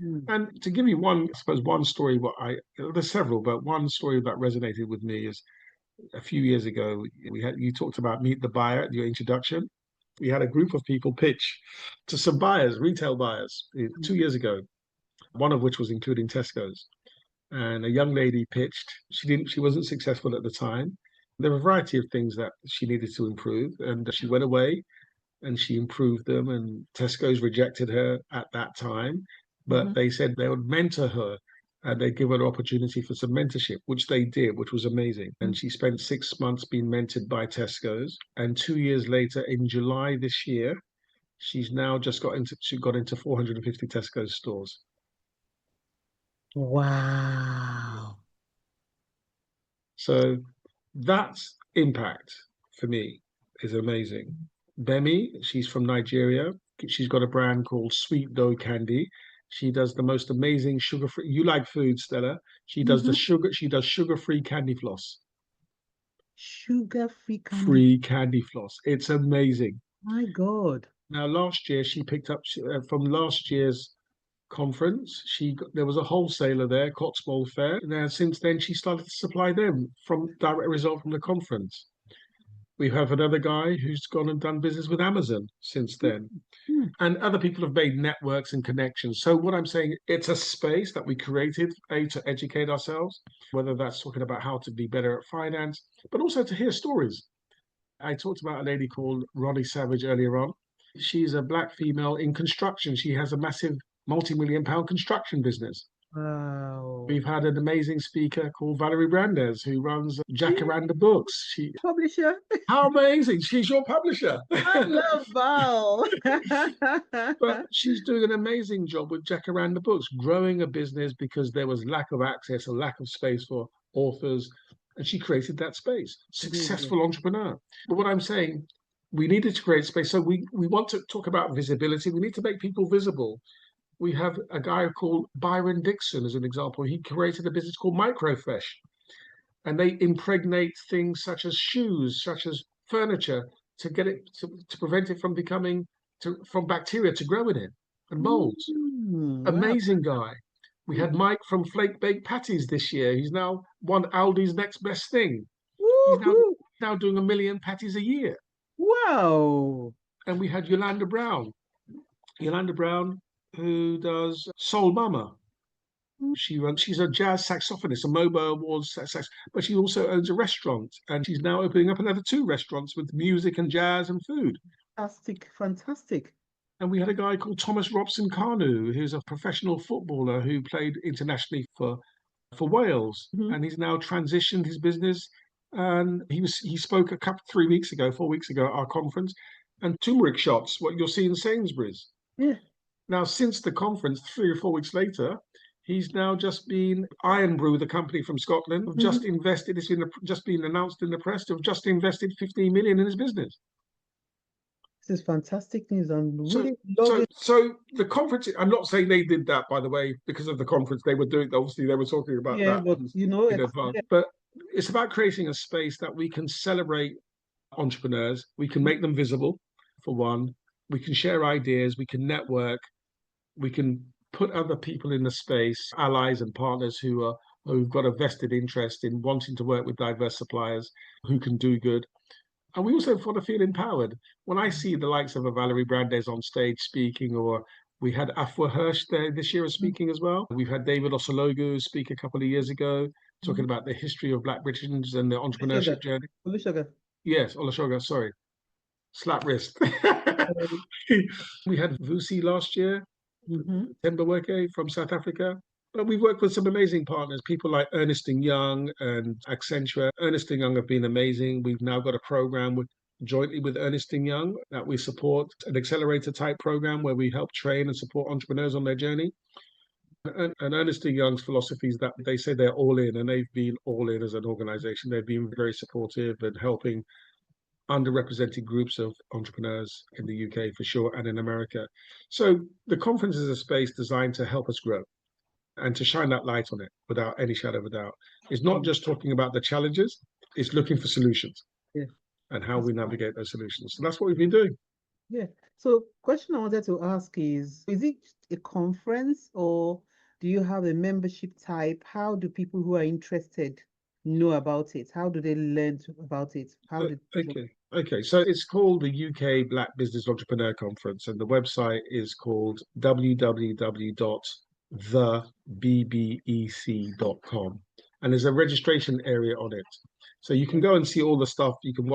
Mm. And to give you one, I suppose, one story, there's several, but one story that resonated with me is a few years ago. You talked about meet the buyer at your introduction. We had a group of people pitch to some buyers, retail buyers, 2 years ago, one of which was including Tesco's. And a young lady pitched. She wasn't successful at the time. There were a variety of things that she needed to improve, and she went away and she improved them. And Tesco's rejected her at that time, but Mhm. they said they would mentor her and they'd give her an opportunity for some mentorship, which they did, which was amazing. And Mm. she spent 6 months being mentored by Tesco's. And 2 years later, in July this year, she got into 450 Tesco's stores. Wow. So that's impact for me is amazing. Bemi, she's from Nigeria. She's got a brand called Sweet Dough Candy. She does the most amazing sugar-free. You like food, Stella? She does the Mhm. sugar. She does sugar-free candy floss. Sugar-free candy. Free candy floss. It's amazing. My God. Now, last year she picked up from last year's conference. There was a wholesaler there, Cotswold Fair. Now, since then, she started to supply them from direct result from the conference. We have another guy who's gone and done business with Amazon since then. Mm. And other people have made networks and connections. So what I'm saying, it's a space that we created, to educate ourselves, whether that's talking about how to be better at finance, but also to hear stories. I talked about a lady called Ronnie Savage earlier on. She's a black female in construction. She has a massive multi-million-pound construction business. Wow. We've had an amazing speaker called Valerie Brandes, who runs Yeah. Jacaranda Books. Publisher. How amazing! She's your publisher. I love Val. But she's doing an amazing job with Jacaranda Books, growing a business because there was lack of access, a lack of space for authors. And she created that space. Amazing. Successful entrepreneur. But what I'm saying, we needed to create space. So we want to talk about visibility. We need to make people visible. We have a guy called Byron Dixon as an example. He created a business called Microfresh, and they impregnate things such as shoes, such as furniture, to get it to prevent it from from bacteria to grow in it and molds. Wow. Amazing guy. We had Mike from Flake Baked Patties this year. He's now won Aldi's next best thing. He's Woohoo. now doing 1 million patties a year. Wow. And we had Yolanda Brown. Yolanda Brown, who does Soul Mama. She's a jazz saxophonist, a MOBO Awards sax, but she also owns a restaurant, and she's now opening up another two restaurants with music and jazz and food. Fantastic. Fantastic. And we had a guy called Thomas Robson Carnu, who's a professional footballer who played internationally for Wales, Mhm. and he's now transitioned his business. And he spoke 4 weeks ago at our conference, and turmeric shots, what you'll see in Sainsbury's. Yeah. Now, since the conference, 3 or 4 weeks later, he's now just been Iron Brew, the company from Scotland, have just invested. It's just been announced in the press. Have just invested 15 million in his business. This is fantastic news. I'm So, really loving. so the conference. I'm not saying they did that, by the way, because of the conference they were doing. Obviously, they were talking about Yeah, that but in advance. But it's about creating a space that we can celebrate entrepreneurs. We can make them visible, for one. We can share ideas. We can network. We can put other people in the space, allies and partners who've got a vested interest in wanting to work with diverse suppliers who can do good. And we also want to feel empowered. When I see the likes of a Valerie Brandes on stage speaking, or we had Afua Hirsch there this year speaking as well. We've had David Osologu speak a couple of years ago, talking about the history of Black Britons and the entrepreneurship journey. Yes, Olusoga, sorry. Slap wrist. We had Vusi last year, Tembaweke from South Africa. But we've worked with some amazing partners, people like Ernst & Young and Accenture. Ernst & Young have been amazing. We've now got a program jointly with Ernst & Young that we support, an accelerator type program where we help train and support entrepreneurs on their journey. And Ernst & Young's philosophy is that they say they're all in, and they've been all in as an organization. They've been very supportive and helping underrepresented groups of entrepreneurs in the UK for sure, and in America. So the conference is a space designed to help us grow and to shine that light on it without any shadow of a doubt. It's not just talking about the challenges, it's looking for solutions and how we navigate those solutions. So that's what we've been doing. Yeah. So question I wanted to ask is it a conference, or do you have a membership type? How do people who are interested know about it? How do they learn about it? Okay. So it's called the UK Black Business Entrepreneur Conference, and the website is called www.theBBEC.com. And there's a registration area on it. So you can go and see all the stuff. You can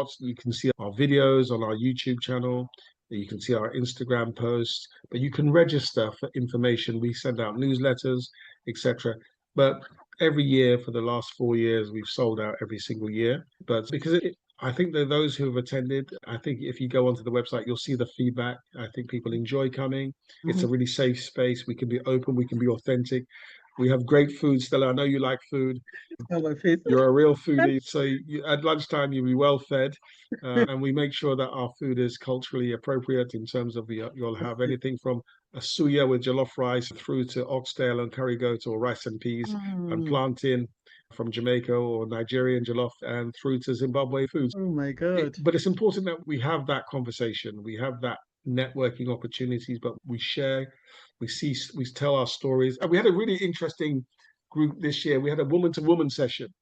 see our videos on our YouTube channel. You can see our Instagram posts, but you can register for information. We send out newsletters, etc. But every year for the last 4 years, we've sold out every single year. But because I think that those who have attended, I think if you go onto the website, you'll see the feedback. I think people enjoy coming. It's a really safe space. We can be open. We can be authentic. We have great food, Stella. I know you like food. You're a real foodie. So at lunchtime, you'll be well fed. And we make sure that our food is culturally appropriate in terms of you'll have anything from a suya with jollof rice through to oxtail and curry goat or rice and peas and plantain from Jamaica or Nigerian jollof and through to Zimbabwe foods. Oh my God. But it's important that we have that conversation. We have that networking opportunities, but we share, we tell our stories. And we had a really interesting group this year. We had a woman to woman session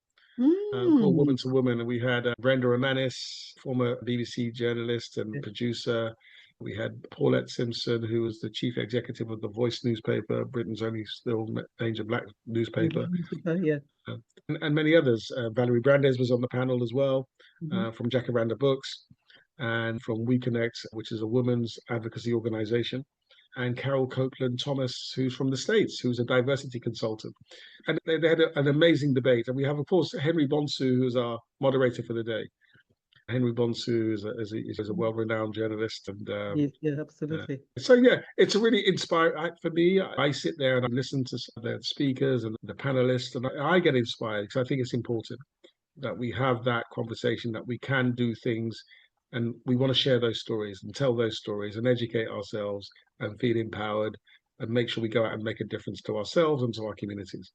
called Woman to Woman. And we had Brenda Romanis, former BBC journalist and producer. We had Paulette Simpson, who was the chief executive of The Voice newspaper, Britain's only still major black newspaper. And many others. Valerie Brandes was on the panel as well, from Jacaranda Books, and from We Connect, which is a women's advocacy organization, and Carol Copeland Thomas, who's from the States, who's a diversity consultant. And they had an amazing debate. And we have, of course, Henry Bonsu, who's our moderator for the day. Henry Bonsu is a well-renowned journalist, and absolutely. So it's a really inspiring for me. I sit there and I listen to the speakers and the panelists, and I get inspired because I think it's important that we have that conversation, that we can do things, and we want to share those stories and tell those stories and educate ourselves and feel empowered and make sure we go out and make a difference to ourselves and to our communities.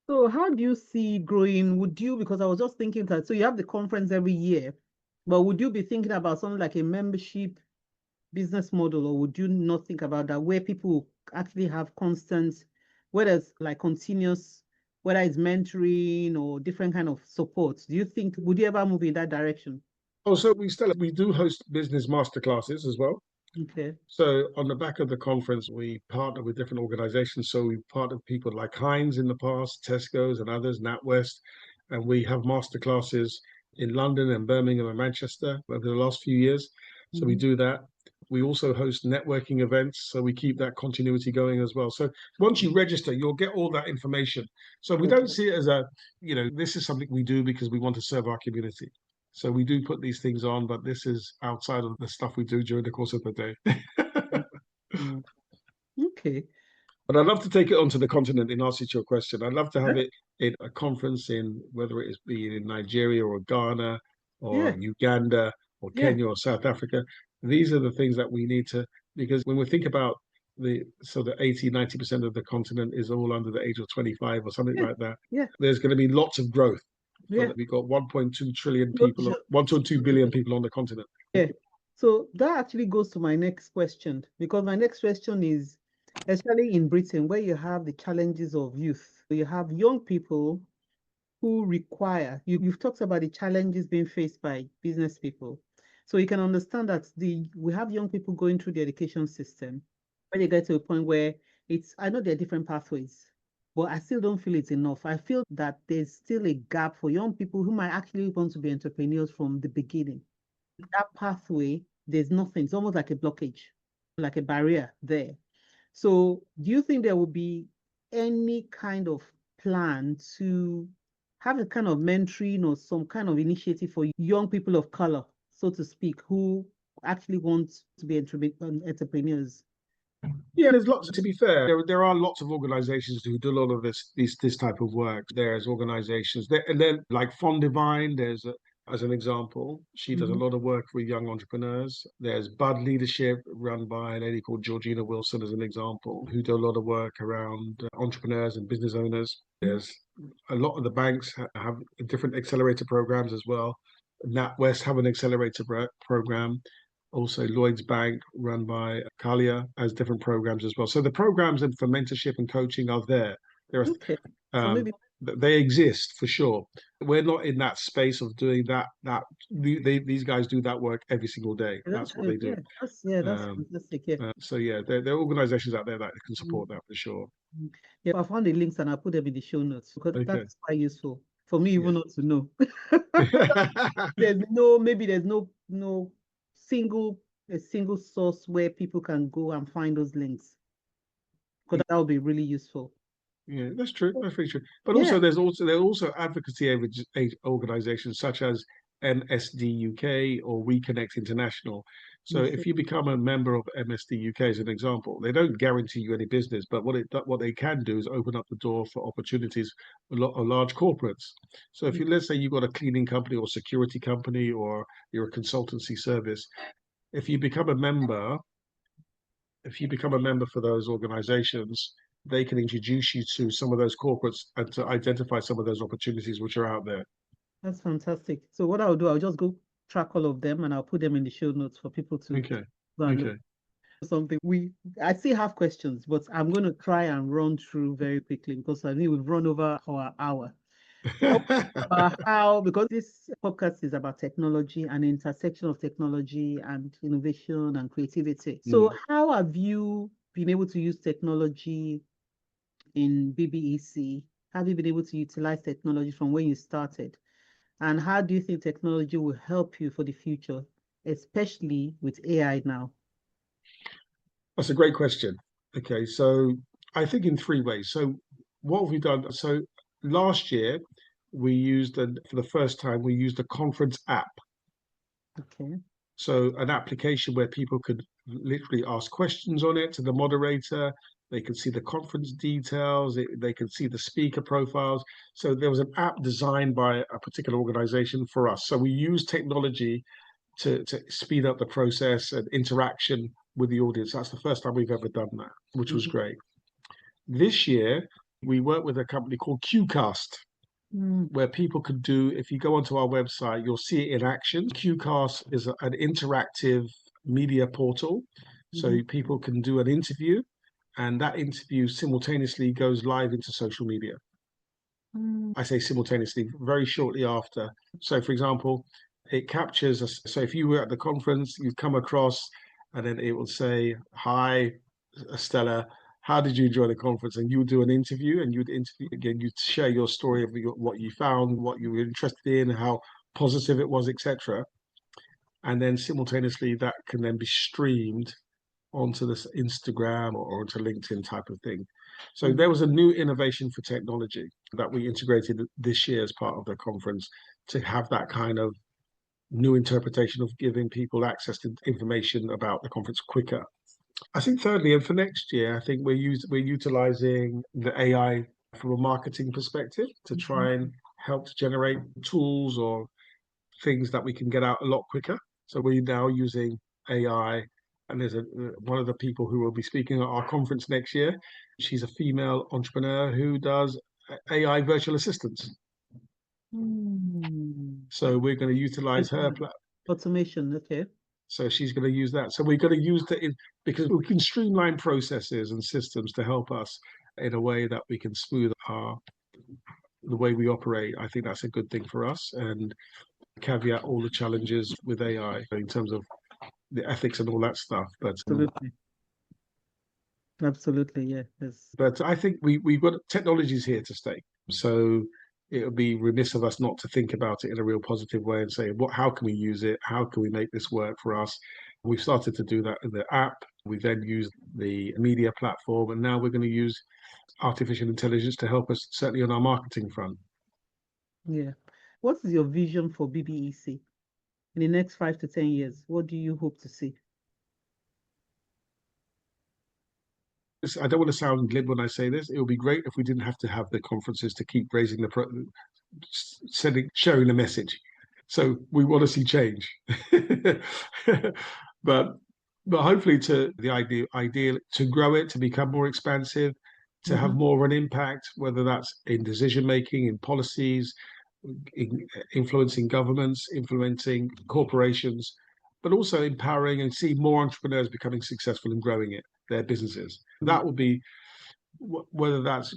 So how do you see growing? Because I was just thinking that, so you have the conference every year, but would you be thinking about something like a membership business model, or would you not think about that, where people actually have constant, whether it's like continuous, whether it's mentoring or different kind of support? Would you ever move in that direction? Also, we do host business masterclasses as well. Okay. So on the back of the conference, we partner with different organizations. So we partner with people like Heinz in the past, Tesco's and others, NatWest. And we have masterclasses in London and Birmingham and Manchester over the last few years. So we do that. We also host networking events. So we keep that continuity going as well. So once you register, you'll get all that information. So we don't see it as this is something we do because we want to serve our community. So we do put these things on, but this is outside of the stuff we do during the course of the day. Mm. Okay. But I'd love to take it onto the continent in answer to your question. I'd love to Yeah. have it in a conference in whether it is being in Nigeria or Ghana or Yeah. Uganda or Yeah. Kenya or South Africa. These are the things that we need to, because when we think about the 80, 90% of the continent is all under the age of 25 or something Yeah. like that. Yeah. There's going to be lots of growth for Yeah. that. We've got 1.2 trillion So, people, 1.2 billion people on the continent. yeah. So that actually goes to my next question, because my next question is, especially in Britain, where you have the challenges of youth, you have young people who require, you've talked about the challenges being faced by business people. So you can understand that we have young people going through the education system, when they get to a point where I know there are different pathways, but I still don't feel it's enough. I feel that there's still a gap for young people who might actually want to be entrepreneurs from the beginning. That pathway, there's nothing. It's almost like a blockage, like a barrier there. So do you think there will be any kind of plan to have a kind of mentoring or some kind of initiative for young people of color, so to speak, who actually want to be entrepreneurs? Yeah, there's lots. To be fair, there are lots of organisations who do a lot of this type of work. There's organisations there, and then like Fond Divine. As an example, she does a Mm-hmm. lot of work with young entrepreneurs. There's Bud Leadership, run by a lady called Georgina Wilson, as an example, who do a lot of work around entrepreneurs and business owners. There's a lot of the banks have different accelerator programs as well. NatWest have an accelerator program. Also, Lloyd's Bank, run by Kalia, has different programs as well. So the programs and for mentorship and coaching are there. There Okay. So are maybe they exist for sure. We're not in that space of doing that. These guys do that work every single day. that's That's what good. they do. That's fantastic. Yeah. So yeah, there are organisations out there that can Mm. support that for sure. Yeah, I found the links and I'll put them in the show notes because Okay. that's quite useful for me Yeah. even not to know. Maybe there's no single a single source where people can go and find those links, because that would be really useful. Yeah, that's true. That's very true. But Yeah, also, there are also advocacy organisations such as MSD UK or We Connect International. So yes, if you become a member of MSD UK, as an example, they don't guarantee you any business, but what they can do is open up the door for opportunities for large corporates. So if let's say you've got a cleaning company or security company or you're a consultancy service, if you become a member if you become a member for those organizations, they can introduce you to some of those corporates and to identify some of those opportunities which are out there. that's fantastic. So what I'll do, I'll just go track all of them and I'll put them in the show notes for people to Okay. go and look Okay. at something. I still have questions, but I'm going to try and run through very quickly because I think we've run over our hour. About how, because this podcast is about technology and intersection of technology and innovation and creativity. So, how have you been able to use technology in BBEC? Have you been able to utilize technology from when you started? And how do you think technology will help you for the future, especially with AI now? That's a great question. Okay, so I think in three ways. So what have we done? So last year we used for the first time we used a conference app. Okay. So an application where people could literally ask questions on it to the moderator. They could see the conference details. They could see the speaker profiles. So there was an app designed by a particular organization for us. So we use technology to speed up the process and interaction with the audience. That's the first time we've ever done that, which was Mhm. great. This year, we worked with a company called QCast, Mm. where people could do, if you go onto our website, you'll see it in action. QCast is an interactive media portal. So Mhm. people can do an interview, and that interview simultaneously goes live into social media. Mm. I say simultaneously, very shortly after. So, for example, it captures us. So, if you were at the conference, you'd come across, and then it will say, "Hi, Stella, how did you enjoy the conference?" And you would do an interview, and you'd interview again. You'd share your story of what you found, what you were interested in, how positive it was, etc. And then simultaneously, that can then be streamed onto this Instagram or onto LinkedIn type of thing. So Mm. there was a new innovation for technology that we integrated this year as part of the conference to have that kind of new interpretation of giving people access to information about the conference quicker. I think thirdly, and for next year, I think we're utilizing the AI from a marketing perspective to try and help to generate tools or things that we can get out a lot quicker. So we're now using AI, and there's one of the people who will be speaking at our conference next year. She's a female entrepreneur who does AI virtual assistants. So we're going to utilize her automation. Okay. So she's going to use that. So we're going to use that because we can streamline processes and systems to help us in a way that we can smooth the way we operate. I think that's a good thing for us, and caveat all the challenges with AI in terms of the ethics and all that stuff. But absolutely, yeah. Yes. But I think we've got technologies here to stay. So it would be remiss of us not to think about it in a real positive way and say, how can we use it? How can we make this work for us? We've started to do that in the app. We then used the media platform, and now we're going to use artificial intelligence to help us, certainly on our marketing front. Yeah. What is your vision for BBEC in the next 5 to 10 years? What do you hope to see? I don't want to sound glib when I say this. It would be great if we didn't have to have the conferences to keep raising sharing the message. So we want to see change, but hopefully the idea to grow it, to become more expansive, to have more of an impact, whether that's in decision making, in policies, influencing governments, influencing corporations, but also empowering and see more entrepreneurs becoming successful and growing their businesses. That would be, whether that's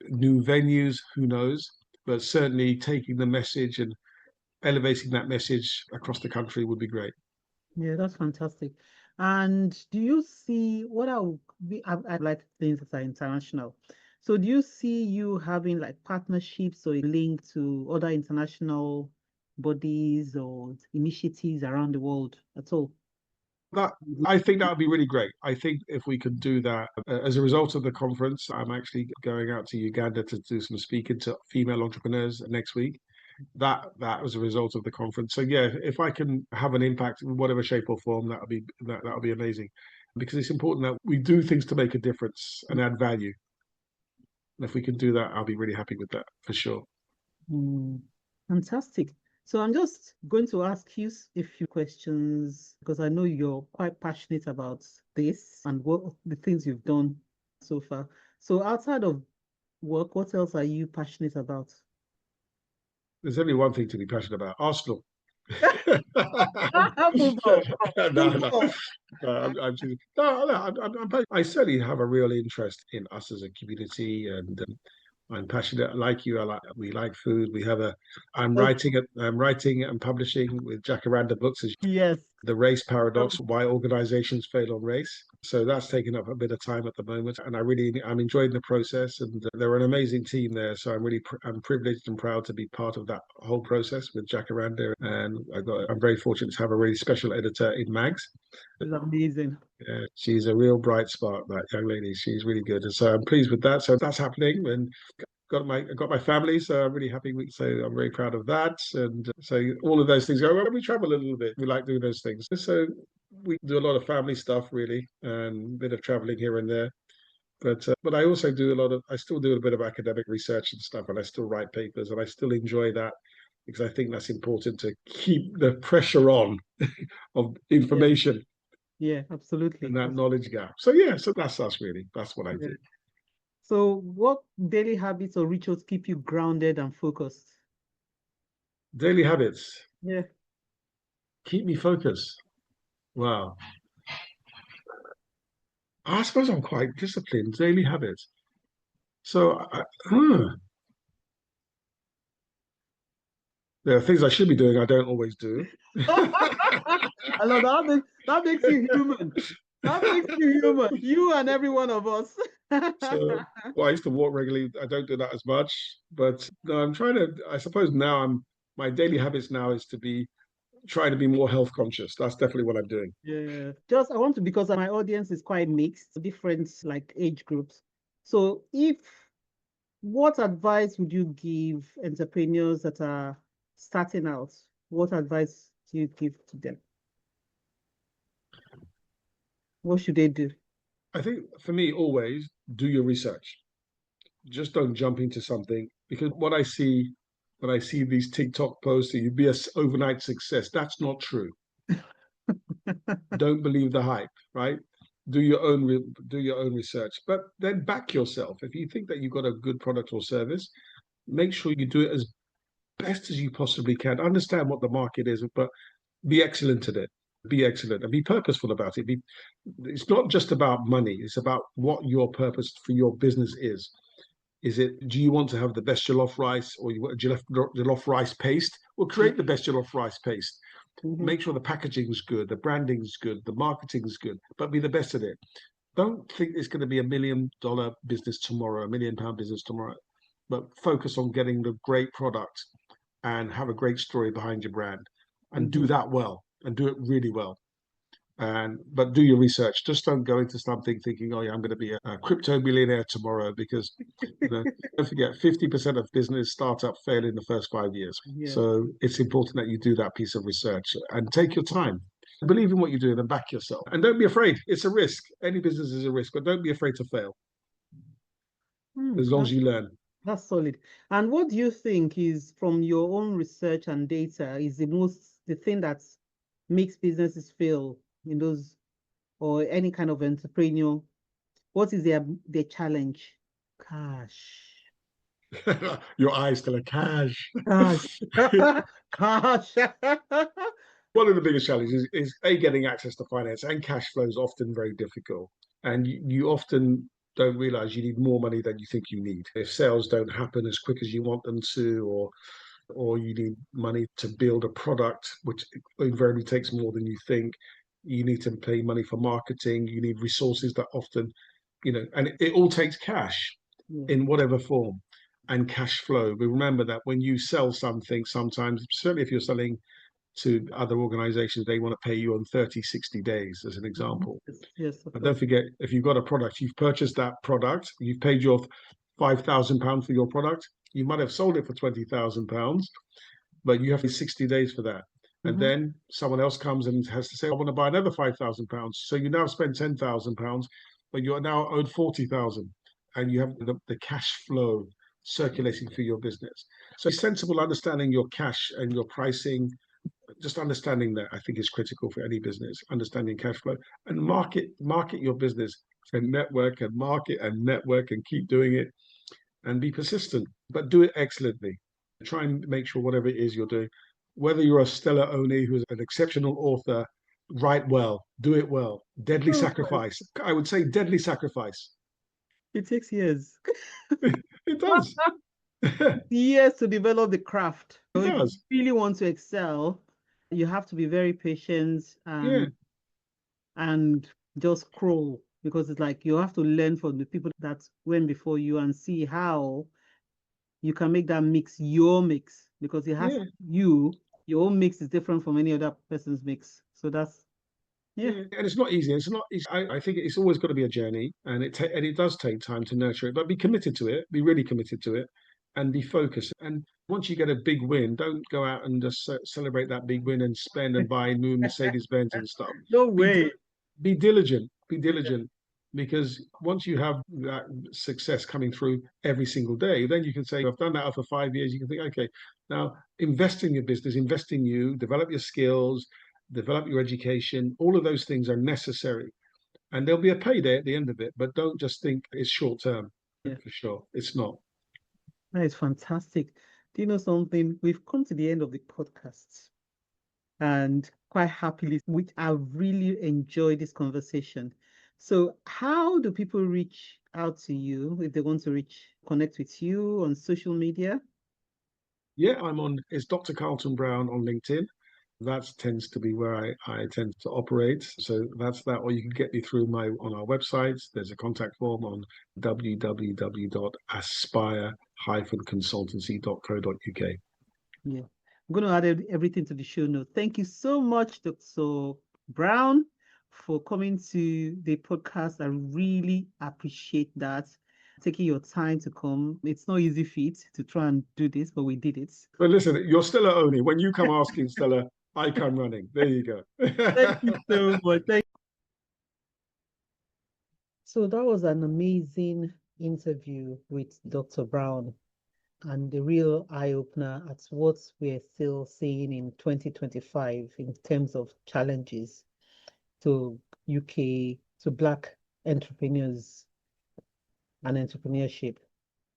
new venues, who knows, but certainly taking the message and elevating that message across the country would be great. Yeah, that's fantastic. And do you see I'd like things that are international. So do you see you having like partnerships or a link to other international bodies or initiatives around the world at all? I think that would be really great. I think if we could do that as a result of the conference, I'm actually going out to Uganda to do some speaking to female entrepreneurs next week. That was a result of the conference. So yeah, if I can have an impact in whatever shape or form, that would be amazing, because it's important that we do things to make a difference and add value. And if we can do that, I'll be really happy with that for sure. Fantastic. So I'm just going to ask you a few questions because I know you're quite passionate about this and what the things you've done so far. So outside of work, what else are you passionate about? There's only one thing to be passionate about: Arsenal. Football. I certainly have a real interest in us as a community, and I'm passionate. Like you, we like food. I'm writing and publishing with Jacaranda Books. Yes. The Race Paradox: Why Organizations Fail on Race. So that's taken up a bit of time at the moment, and I'm enjoying the process. And they're an amazing team there. So I'm privileged and proud to be part of that whole process with Jacaranda. And I'm very fortunate to have a really special editor in Mags. It's amazing. Yeah, she's a real bright spark, that young lady. She's really good, and so I'm pleased with that. So that's happening, and I got my family, so I'm really happy. So I'm very proud of that, and so all of those things. We travel a little bit. We like doing those things. So we do a lot of family stuff, really, and a bit of traveling here and there. But I also I still do a bit of academic research and stuff, and I still write papers, and I still enjoy that because I think that's important to keep the pressure on of information. Yeah, absolutely. And that knowledge gap. So yeah, so that's us really. That's what I do. So what daily habits or rituals keep you grounded and focused? Daily habits. Yeah. Keep me focused. Wow. I suppose I'm quite disciplined. Daily habits. So there are things I should be doing I don't always do. I love that makes you human. That makes you human. You and every one of us. So I used to walk regularly. I don't do that as much, but no, I'm trying to. I suppose now my daily habits now is trying to be more health conscious. That's definitely what I'm doing. Yeah. Because my audience is quite mixed, different like age groups. So what advice would you give entrepreneurs that are starting out? What advice do you give to them? What should they do? I think for me, always do your research. Just don't jump into something because what I see when I see these TikTok posts that you'd be an overnight success, that's not true. Don't believe the hype, right? Do your own research, but then back yourself. If you think that you've got a good product or service, make sure you do it as best as you possibly can. Understand what the market is, but be excellent at it. Be excellent and be purposeful about it. It's not just about money. It's about what your purpose for your business is. Is it, do you want to have the best jollof rice or you want jollof rice paste? Well, create the best jollof rice paste. Mm-hmm. Make sure the packaging's good, the branding's good, the marketing's good, but be the best at it. Don't think it's going to be $1 million business tomorrow, £1 million business tomorrow, but focus on getting the great product and have a great story behind your brand and do that well and do it really well. But do your research. Just don't go into something thinking, oh yeah, I'm going to be a crypto millionaire tomorrow, because don't forget 50% of business startup fail in the first 5 years. Yeah. So it's important that you do that piece of research and take your time. Believe in what you're doing and back yourself. And don't be afraid. It's a risk. Any business is a risk, but don't be afraid to fail as long as you learn. That's solid. And what do you think is, from your own research and data, is the thing that makes businesses fail in those, or any kind of entrepreneur? What is their challenge? Cash. Your eyes still a cash. Cash. Cash. One of the biggest challenges is getting access to finance, and cash flow is often very difficult. And you often don't realize you need more money than you think you need. If sales don't happen as quick as you want them to, or you need money to build a product, which invariably takes more than you think, you need to pay money for marketing, you need resources that often, and it all takes cash in whatever form, and cash flow. We remember that when you sell something, sometimes, certainly if you're selling to other organizations, they want to pay you on 30, 60 days, as an example. Yes, but don't forget, if you've got a product, you've purchased that product, you've paid your £5,000 for your product, you might have sold it for £20,000, but you have 60 days for that. And then someone else comes and has to say, I want to buy another £5,000. So you now spend £10,000, but you're now owed 40,000, and you have the cash flow circulating through your business. So sensible understanding your cash and your pricing, just understanding that, I think, is critical for any business. Understanding cash flow and market your business, and network and market and network, and keep doing it and be persistent, but do it excellently. Try and make sure whatever it is you're doing, whether you're a Stella Oni, who's an exceptional author, write well, do it well. Deadly sacrifice. I would say deadly sacrifice. It takes years. It does. Years to develop the craft. It If does. you really want to excel, you have to be very patient and just crawl, because it's like you have to learn from the people that went before you and see how you can make that mix your mix, because it has your own mix is different from any other person's mix. So that's and it's not easy. It's not easy. I think it's always got to be a journey, and it does take time to nurture it, but be committed to it, be really committed to it, and be focused. And once you get a big win, don't go out and just celebrate that big win and spend and buy new Mercedes-Benz and stuff. No way. Be diligent. Be diligent. Because once you have that success coming through every single day, then you can say, I've done that for 5 years. You can think, okay, now invest in your business, invest in you, develop your skills, develop your education. All of those things are necessary. And there'll be a payday at the end of it, but don't just think it's short term. For sure. It's not. That is fantastic. Do you know something? We've come to the end of the podcast, and quite happily, which I've really enjoyed this conversation. So how do people reach out to you if they want to connect with you on social media? Yeah, it's Dr. Carlton Brown on LinkedIn. That tends to be where I tend to operate. So that's that. Or you can get me through on our website. There's a contact form on www.aspire-consultancy.co.uk. Yeah. I'm going to add everything to the show notes. Thank you so much, Dr. Brown, for coming to the podcast. I really appreciate that. Taking your time to come. It's not easy feat to try and do this, but we did it. But listen, you're Stella Oni. When you come asking, Stella, icon running. There you go. Thank you so much. So that was an amazing interview with Dr. Brown and the real eye-opener at what we're still seeing in 2025 in terms of challenges to UK, to Black entrepreneurs and entrepreneurship.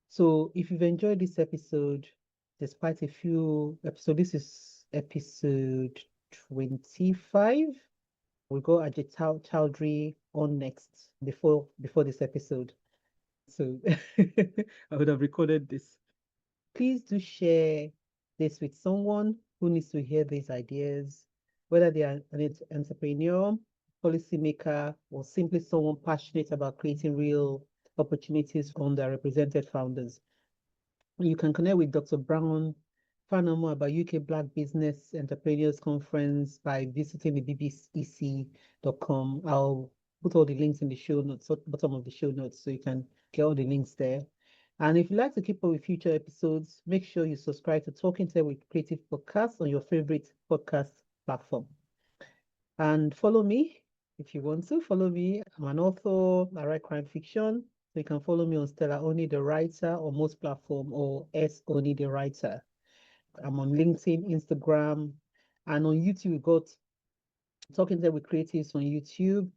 So if you've enjoyed this episode, there's quite a few episodes. This is episode 25. We'll go Ajit Chowdhury on next before this episode. So I would have recorded this. Please do share this with someone who needs to hear these ideas, whether they are an entrepreneur, policymaker, or simply someone passionate about creating real opportunities for underrepresented founders. You can connect with Dr. Brown, find out more about UK Black Business Entrepreneurs Conference by visiting the bbec.com. I'll put all the links in the show notes, at the bottom of the show notes, so you can get all the links there. And if you'd like to keep up with future episodes, make sure you subscribe to Talking Tech with Creative Podcast on your favorite podcast platform. And follow me if you want to. Follow me. I'm an author. I write crime fiction. So you can follow me on Stella Oni, the writer, on most platforms, or S Oni, the writer. I'm on LinkedIn, Instagram, and on YouTube. We got Talking Tech with Creatives on YouTube,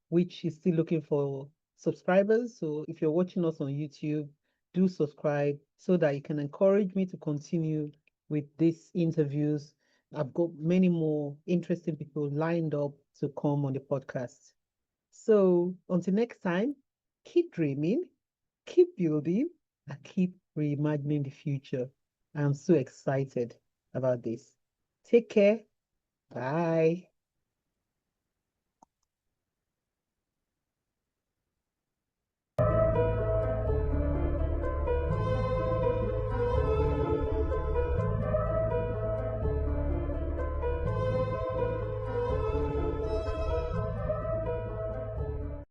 which is still looking for subscribers. So if you're watching us on YouTube, do subscribe so that you can encourage me to continue with these interviews. I've got many more interesting people lined up to come on the podcast. So until next time, keep dreaming, keep building, and keep reimagining the future. I'm so excited about this. Take care. Bye.